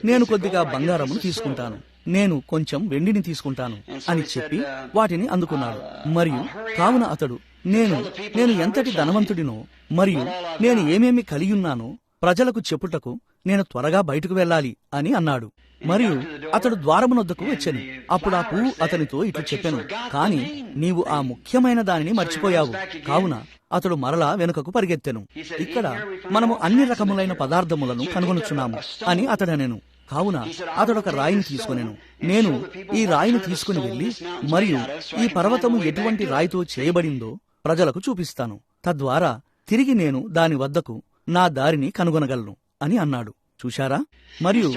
నేను కొద్దిగా బంగారమును తీసుకుంటాను, నేను కొంచెం వెండిని తీసుకుంటాను అని చెప్పి వాటిని అందుకున్నాడు. మరియు కావున అతడు, నేను ఎంతటి ధనవంతుడినో మరియు నేను ఏమేమి కలిగి ఉన్నానో ప్రజలకు చెప్పుటకు నేను త్వరగా బయటకు వెళ్ళాలి అని అన్నాడు. మరియు అతడు ద్వారమునొద్దకు వచ్చాను. అప్పుడు ఆ పువ్వు అతనితో ఇట్లు చెప్పాను, కాని నీవు ఆ ముఖ్యమైన దానిని మర్చిపోయావు. కావున అతడు మరలా వెనుకకు పరిగెత్తెను. ఇక్కడ మనము అన్ని రకములైన పదార్థములను కనుగొనుచున్నాము అని అతడనెను. కావున అతడొక రాయిని తీసుకొనెను. నేను ఈ రాయిని తీసుకుని వెళ్లి మరియు ఈ పర్వతము ఎటువంటి రాయితో చేయబడిందో ప్రజలకు చూపిస్తాను. తద్వారా తిరిగి నేను దాని వద్దకు నా దారిని కనుగొనగలను అని అన్నాడు. చూశారా? మరియు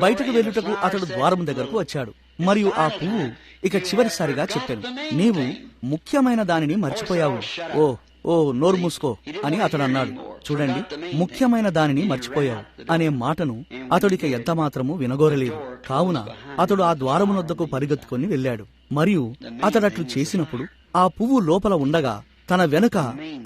బయటకు వెళ్ళుటకు అతడు ద్వారం దగ్గరకు వచ్చాడు. మరియు ఆ పువ్వు ఇక చివరిసారిగా చెప్పాను, నీవు ముఖ్యమైన దానిని మర్చిపోయావు. ఓ నోరు మూసుకో అని అతడు అన్నాడు. చూడండి, ముఖ్యమైన దానిని మర్చిపోయావు అనే మాటను అతడికి ఎంత మాత్రము వినగోరలేదు. కావున అతడు ఆ ద్వారమునొద్దకు పరిగెత్తుకొని వెళ్ళాడు. మరియు అతడట్లు చేసినప్పుడు ఆ పువ్వు లోపల ఉండగా తన వెనుక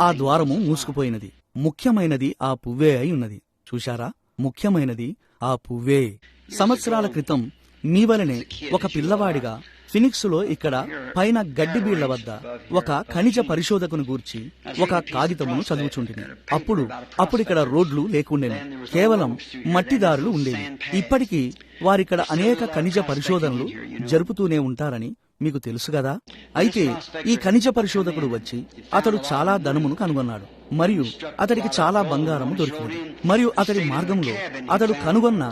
ఆ ద్వారము మూసుకుపోయినది. ముఖ్యమైనది ఆ పువ్వే అయి ఉన్నది. చూశారా, ముఖ్యమైనది ఆ పువ్వే. సంవత్సరాల క్రితం మీ వలనే ఒక పిల్లవాడిగా ఫినిక్స్ లో ఇక్కడ పైన గడ్డి బీళ్ల వద్ద ఒక ఖనిజ పరిశోధకును గూర్చి ఒక కాగితమును చదువుచుంటిని. అప్పుడు ఇక్కడ రోడ్లు లేకుండేను, కేవలం మట్టిదారులు ఉండేవి. ఇప్పటికీ వారిక్కడ అనేక ఖనిజ పరిశోధనలు జరుపుతూనే ఉంటారని మీకు తెలుసు కదా. అయితే ఈ ఖనిజ పరిశోధకుడు వచ్చి అతడు చాలా ధనమును కనుగొన్నాడు మరియు అతడికి చాలా బంగారము దొరికింది. మరియు అతడి మార్గంలో అతడు కనుగొన్న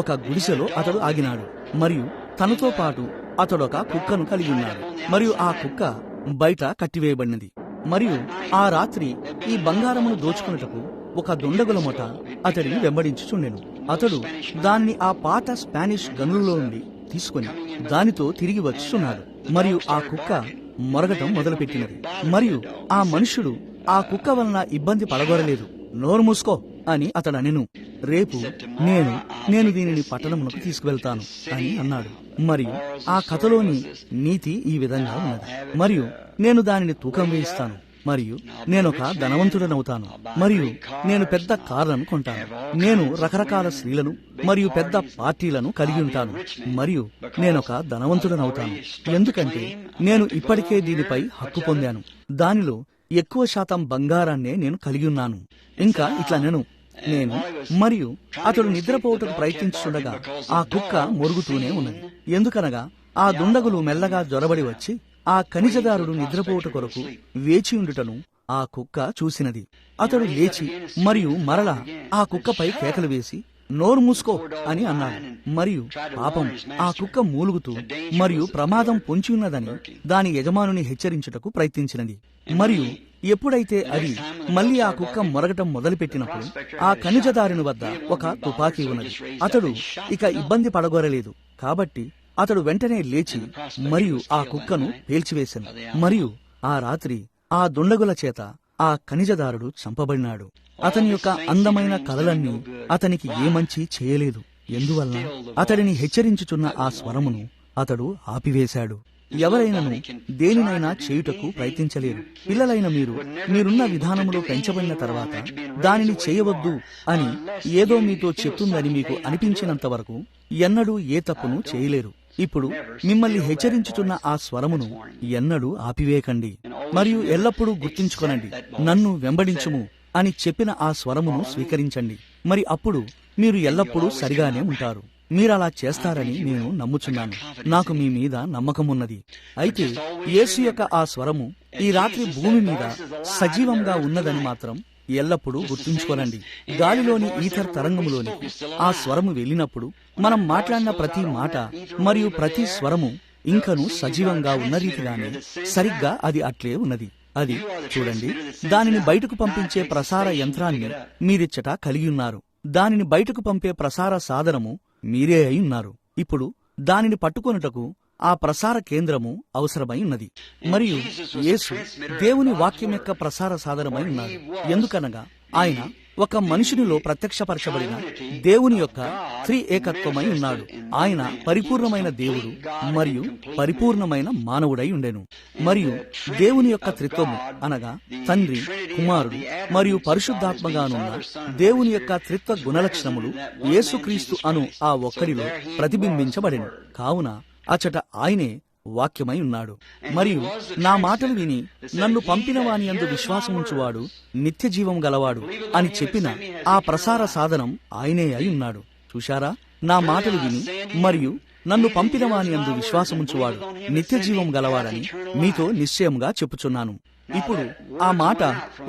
ఒక గుడిసెలో అతడు ఆగినాడు. మరియు తనతో పాటు అతడొక కుక్కను కలిగి ఉన్నాడు. మరియు ఆ కుక్క బయట కట్టివేయబడినది. మరియు ఆ రాత్రి ఈ బంగారమును దోచుకున్నటకు ఒక దుండగుల మొట అతడిని వెంబడించుచుండెను. అతడు దానిని ఆ పాత స్పానిష్ గనులలో నుండి తీసుకుని దానితో తిరిగి వచ్చుచున్నాడు. మరియు ఆ కుక్క మొరగటం మొదలుపెట్టినది. మరియు ఆ మనుష్యుడు ఆ కుక్క వలన ఇబ్బంది పడగొరలేదు. నోరు మూసుకో అని అతడనెను. రేపు నేను దీనిని పట్టణమునకు తీసుకువెళ్తాను అని అన్నాడు. మరియు ఆ కథలోని నీతి ఈ విధంగా ఉన్నది. మరియు నేను దానిని తూకం వేయిస్తాను. మరియు నేనొక ధనవంతుడనవుతాను. మరియు నేను పెద్ద కార్లను కొంటాను. నేను రకరకాల స్త్రీలను మరియు పెద్ద పార్టీలను కలిగి ఉంటాను. మరియు నేనొక ధనవంతుడనవుతాను. ఎందుకంటే నేను ఇప్పటికే దీనిపై హక్కు పొందాను. దానిలో ఎక్కువ శాతం బంగారాన్నే నేను కలిగి ఉన్నాను. ఇంకా ఇట్లా నేను మరియు అతడు నిద్రపోవటకు ప్రయత్నించుండగా ఆ కుక్క మొరుగుతూనే ఉన్నది. ఎందుకనగా ఆ దుండగులు మెల్లగా జొరబడి వచ్చి ఆ ఖనిజదారుడు నిద్రపోవుట కొరకు వేచియుండుటను ఆ కుక్క చూసినది. అతడు లేచి మరియు మరలా ఆ కుక్కపై కేకలు వేసి నోరు మూసుకో అని అన్నాడు. మరియు పాపం ఆ కుక్క మూలుగుతూ మరియు ప్రమాదం పొంచి ఉన్నదని దాని యజమానుని హెచ్చరించుటకు ప్రయత్నించినది. మరియు ఎప్పుడైతే అది మళ్లీ ఆ కుక్క మొరగటం మొదలుపెట్టినప్పుడు ఆ ఖనిజదారుని వద్ద ఒక తుపాకీ ఉన్నది. అతడు ఇక ఇబ్బంది పడగోరలేదు. కాబట్టి అతడు వెంటనే లేచి మరియు ఆ కుక్కను పేల్చివేశాను. మరియు ఆ రాత్రి ఆ దుండగుల చేత ఆ ఖనిజదారుడు చంపబడినాడు. అతని యొక్క అందమైన కలలన్నీ అతనికి ఏ మంచి చేయలేదు. ఎందువలన అతడిని హెచ్చరించుచున్న ఆ స్వరమును అతడు ఆపివేశాడు. ఎవరైనను దేనినైనా చేయుటకు ప్రయత్నించలేరు. పిల్లలైన మీరున్న విధానములో పెంచబడిన తర్వాత దానిని చేయవద్దు అని ఏదో మీతో చెప్తుందని మీకు అనిపించినంత వరకు ఎన్నడూ ఏ తప్పును చేయలేరు. ఇప్పుడు మిమ్మల్ని హెచ్చరించుచున్న ఆ స్వరమును ఎన్నడూ ఆపివేయకండి. మరియు ఎల్లప్పుడూ గుర్తుంచుకొనండి, నన్ను వెంబడించుము అని చెప్పిన ఆ స్వరమును స్వీకరించండి. మరి అప్పుడు మీరు ఎల్లప్పుడూ సరిగానే ఉంటారు. మీరలా చేస్తారని నేను నమ్ముచున్నాను. నాకు మీ మీద నమ్మకమున్నది. అయితే యేసు యొక్క ఆ స్వరము ఈ రాత్రి భూమి మీద సజీవంగా ఉన్నదని మాత్రం ఎల్లప్పుడూ గుర్తుంచుకోనండి. గాలిలోని ఈథర్ తరంగములోనికి ఆ స్వరము వెళ్ళినప్పుడు మనం మాట్లాడిన ప్రతి మాట మరియు ప్రతి స్వరము ఇంకను సజీవంగా ఉన్న రీతిగానే సరిగ్గా అది అట్లే ఉన్నది. అది చూడండి, దానిని బయటకు పంపించే ప్రసార యంత్రాన్ని మీరిచ్చట కలిగి ఉన్నారు. దానిని బయటకు పంపే ప్రసార సాధనము మీరే అయి ఉన్నారు. ఇప్పుడు దానిని పట్టుకొనుటకు ఆ ప్రసార కేంద్రము అవసరమై ఉన్నది. మరియు యేసు దేవుని వాక్యం యొక్క ప్రసార సాధనమై ఉన్నారు. ఎందుకనగా ఆయన ఒక మనుషునిలో ప్రత్యక్షపరచబడిన దేవుని యొక్క త్రిఏకత్వమై ఉన్నాడు. ఆయన పరిపూర్ణమైన దేవుడు మరియు పరిపూర్ణమైన మానవుడై ఉండెను. మరియు దేవుని యొక్క త్రిత్వము అనగా తండ్రి, కుమారుడు మరియు పరిశుద్ధాత్మగానున్న దేవుని యొక్క త్రిత్వ గుణలక్షణములు యేసుక్రీస్తు అను ఆ ఒక్కడిలో ప్రతిబింబించబడెను. కావున అచట ఆయనే వాక్యమై ఉన్నాడు. మరియు నా మాటలు విని నన్ను పంపిన వాని యందు విశ్వాసముంచువాడు నిత్య జీవం గలవాడు అని చెప్పిన ఆ ప్రసార సాధనం ఆయనే అయి ఉన్నాడు. చూశారా, నా మాటలు విని మరియు నన్ను పంపిన వాని యందు విశ్వాసముంచువాడు నిత్య జీవం గలవాడని మీతో నిశ్చయముగా చెప్పుచున్నాను. ఇప్పుడు ఆ మాట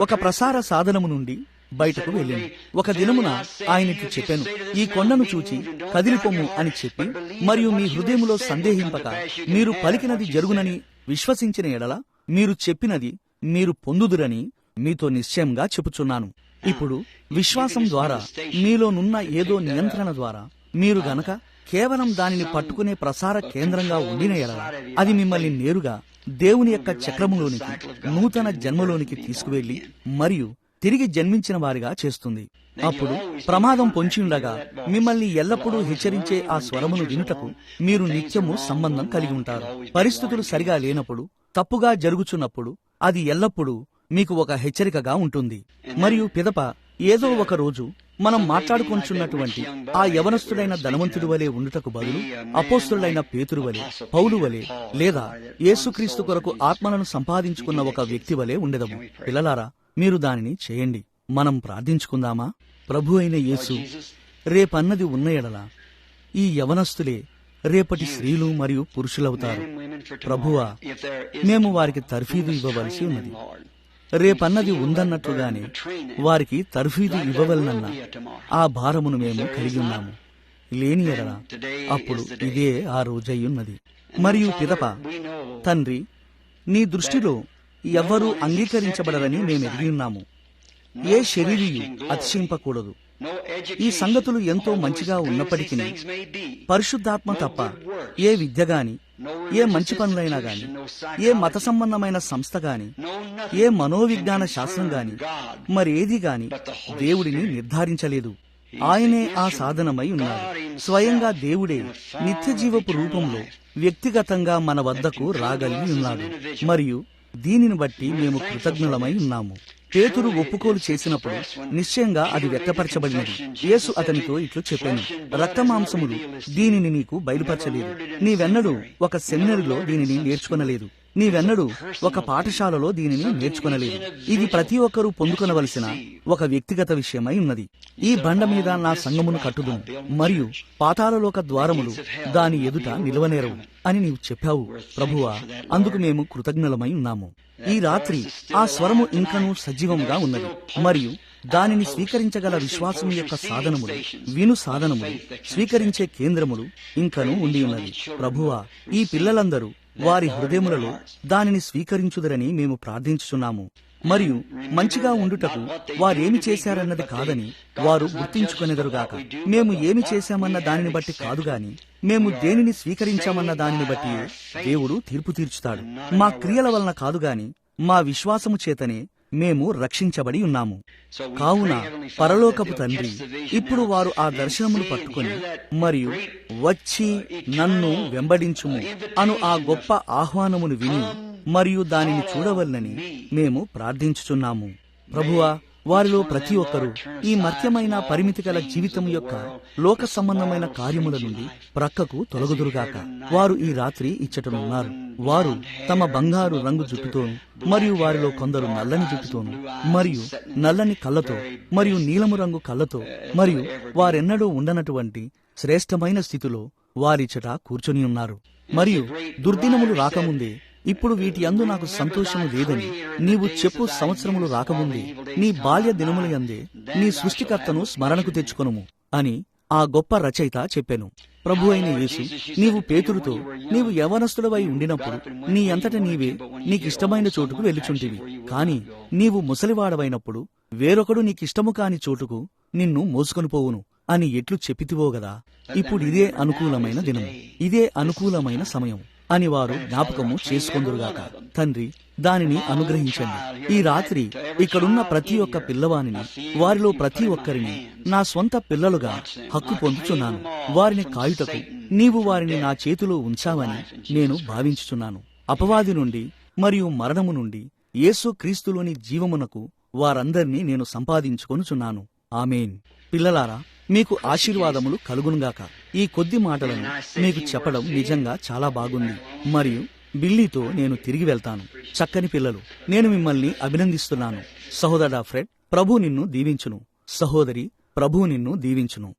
ఒక ప్రసార సాధనము నుండి బయటకు వెళ్ళింది. ఒక దినమున ఆయనకి చెప్పాను, ఈ కొండను చూచి కదిలిపొమ్ము అని చెప్పి, మరియు మీ హృదయములో సందేహింపక మీరు పలికినది జరుగునని విశ్వసించిన ఎడల మీరు చెప్పినది మీరు పొందుదురని మీతో నిశ్చయంగా చెప్పుచున్నాను. ఇప్పుడు విశ్వాసం ద్వారా మీలోనున్న ఏదో నియంత్రణ ద్వారా మీరు గనక కేవలం దానిని పట్టుకునే ప్రసార కేంద్రంగా ఉండిన ఎడల అది మిమ్మల్ని నేరుగా దేవుని యొక్క చక్రములోనికి, నూతన జన్మలోనికి తీసుకువెళ్లి మరియు తిరిగి జన్మించిన వారిగా చేస్తుంది. అప్పుడు ప్రమాదం పొంచి ఉండగా మిమ్మల్ని ఎల్లప్పుడూ హెచ్చరించే ఆ స్వరమును వినుటకు మీరు నిత్యము సంబంధం కలిగి ఉంటారు. పరిస్థితులు సరిగా లేనప్పుడు, తప్పుగా జరుగుచున్నప్పుడు అది ఎల్లప్పుడూ మీకు ఒక హెచ్చరికగా ఉంటుంది. మరియు పిదప ఏదో ఒక రోజు మనం మాట్లాడుకొంచున్నటువంటి ఆ యవనస్తుడైన ధనవంతుడి వలె ఉండుటకు బదులు అపోస్తులైన పేతురు వలె, పౌలు వలె, లేదా యేసుక్రీస్తు కొరకు ఆత్మలను సంపాదించుకున్న ఒక వ్యక్తి వలె ఉండెదము. పిల్లలారా, మీరు దానిని చేయండి. మనం ప్రార్థించుకుందామా? ప్రభు అయిన యేసు, రేపన్నది ఉన్న ఎడల ఈ యవనస్తులే రేపటి స్త్రీలు మరియు పురుషులవుతారు. ప్రభువా, మేము వారికి తర్ఫీదు ఇవ్వవలసి ఉన్నది. రేపన్నది ఉందన్నట్లుగానే వారికి తర్ఫీదు ఇవ్వవలనన్న ఆ భారమును మేము కలిగి ఉన్నాము. లేని ఎడల అప్పుడు ఇదే ఆ రోజయ్యున్నది. మరియు పిదప, తండ్రి, నీ దృష్టిలో ఎవ్వరూ అంగీకరించబడరని మేమెరిగి ఉన్నాము. ఏ శరీరీయు అతిశయింపకూడదు. ఈ సంగతులు ఎంతో మంచిగా ఉన్నప్పటికీ పరిశుద్ధాత్మ తప్ప ఏ విద్య గాని, ఏ మంచి పనులైనా గాని, ఏ మత సంబంధమైన సంస్థ గాని, ఏ మనోవిజ్ఞాన శాస్త్రం గాని, మరేది గాని దేవుడిని నిర్ధారించలేదు. ఆయనే ఆ సాధనమై ఉన్నాడు. స్వయంగా దేవుడే నిత్య జీవపు రూపంలో వ్యక్తిగతంగా మన వద్దకు రాగలిగి ఉన్నాడు. మరియు దీనిని బట్టి మేము కృతజ్ఞులమై ఉన్నాము. పేతురు ఒప్పుకోలు చేసినప్పుడు నిశ్చయంగా అది వ్యక్తపరచబడినది. యేసు అతనితో ఇట్లు చెప్పాను, రక్తమాంసములు దీనిని నీకు బయలుపరచలేదు. నీవెన్నడూ ఒక సెమినరీలో దీనిని నేర్చుకొనలేదు. నీవెన్నడూ ఒక పాఠశాలలో దీనిని నేర్చుకొనలేదు. ఇది ప్రతి ఒక్కరూ పొందుకొనవలసిన ఒక వ్యక్తిగత విషయమై ఉన్నది. ఈ బండ మీద నా సంఘమును కట్టుదును, మరియు పాతాళలోక ద్వారములు దాని ఎదుట నిలవనేరవు అని నీవు చెప్పావు. ప్రభువా, అందుకు మేము కృతజ్ఞులమై ఉన్నాము. ఈ రాత్రి ఆ స్వరము ఇంకనూ సజీవంగా ఉన్నది, మరియు దానిని స్వీకరించగల విశ్వాసం యొక్క సాధనములు, విను సాధనములు, స్వీకరించే కేంద్రములు ఇంకనూ ఉండి ఉన్నది. ప్రభువా, ఈ పిల్లలందరూ వారి హృదయములలో దానిని స్వీకరించుదరని మేము ప్రార్థించుచున్నాము. మరియు మంచిగా ఉండుటకు వారేమి చేశారన్నది కాదని వారు గుర్తించుకొనెదరుగాక. మేము ఏమి చేశామన్న దానిని బట్టి కాదుగాని, మేము దేనిని స్వీకరించామన్న దానిని బట్టి దేవుడు తీర్పు తీర్చుతాడు. మా క్రియల వలన కాదుగాని, మా విశ్వాసము చేతనే మేము రక్షించబడి ఉన్నాము. కావున పరలోకపు తండ్రి, ఇప్పుడు వారు ఆ దర్శనమును పట్టుకొని మరియు వచ్చి నన్ను వెంబడించుము అను ఆ గొప్ప ఆహ్వానమును విని మరియు దానిని చూడవలనని మేము ప్రార్థించుచున్నాము. ప్రభువా, వారిలో ప్రతి ఒక్కరూ ఈ మర్త్యమైన పరిమితి గల జీవితం యొక్క లోక సంబంధమైన కార్యముల నుండి ప్రక్కకు తొలగుదురుగాక. వారు ఈ రాత్రి ఇచ్చటనున్నారు. వారు తమ బంగారు రంగు జుట్టుతోను, మరియు వారిలో కొందరు నల్లని జుట్టుతోను, మరియు నల్లని కళ్ళతో, మరియు నీలము రంగు కళ్ళతో, మరియు వారెన్నడూ ఉండనటువంటి శ్రేష్టమైన స్థితిలో వారిచ్చట కూర్చొని ఉన్నారు. మరియు దుర్దినములు రాకముందే, ఇప్పుడు వీటి యందు నాకు సంతోషము లేదని నీవు చెప్పు సంవత్సరములు రాకముందే, నీ బాల్య దినముల యందే నీ సృష్టికర్తను స్మరణకు తెచ్చుకొనుము అని ఆ గొప్ప రచయిత చెప్పెను. ప్రభు అయిన యేసు, నీవు పేతురుతో నీవు యవనస్తుడవై ఉండినప్పుడు నీ అంతట నీవే నీకిష్టమైన చోటుకు వెళ్ళుచుంటివి. కాని నీవు ముసలివాడవైనప్పుడు వేరొకడు నీకిష్టము కాని చోటుకు నిన్ను మోసుకొని పోవును అని ఎట్లు చెప్పితివో గదా. ఇప్పుడు ఇదే అనుకూలమైన దినము, ఇదే అనుకూలమైన సమయం అని వారు జ్ఞాపకము చేసుకొందురుగాక. తండ్రి, దానిని అనుగ్రహించండి. ఈ రాత్రి ఇక్కడున్న ప్రతి ఒక్క పిల్లవానిని, వారిలో ప్రతి ఒక్కరిని నా స్వంత పిల్లలుగా హక్కు పొందుచున్నాను. వారిని కాయుటకు నీవు వారిని నా చేతిలో ఉంచావని నేను భావించుచున్నాను. అపవాది నుండి మరియు మరణము నుండి యేసు క్రీస్తులోని జీవమునకు వారందరినీ నేను సంపాదించుకొనుచున్నాను. ఆమేన్. పిల్లలారా, మీకు ఆశీర్వాదములు కలుగునుగాక. ఈ కొద్ది మాటలను మీకు చెప్పడం నిజంగా చాలా బాగుంది. మరియు బిల్లీతో నేను తిరిగి వెళ్తాను. చక్కని పిల్లలు, నేను మిమ్మల్ని అభినందిస్తున్నాను. సహోదరా ఫ్రెడ్, ప్రభు నిన్ను దీవించును. సహోదరి, ప్రభు నిన్ను దీవించును.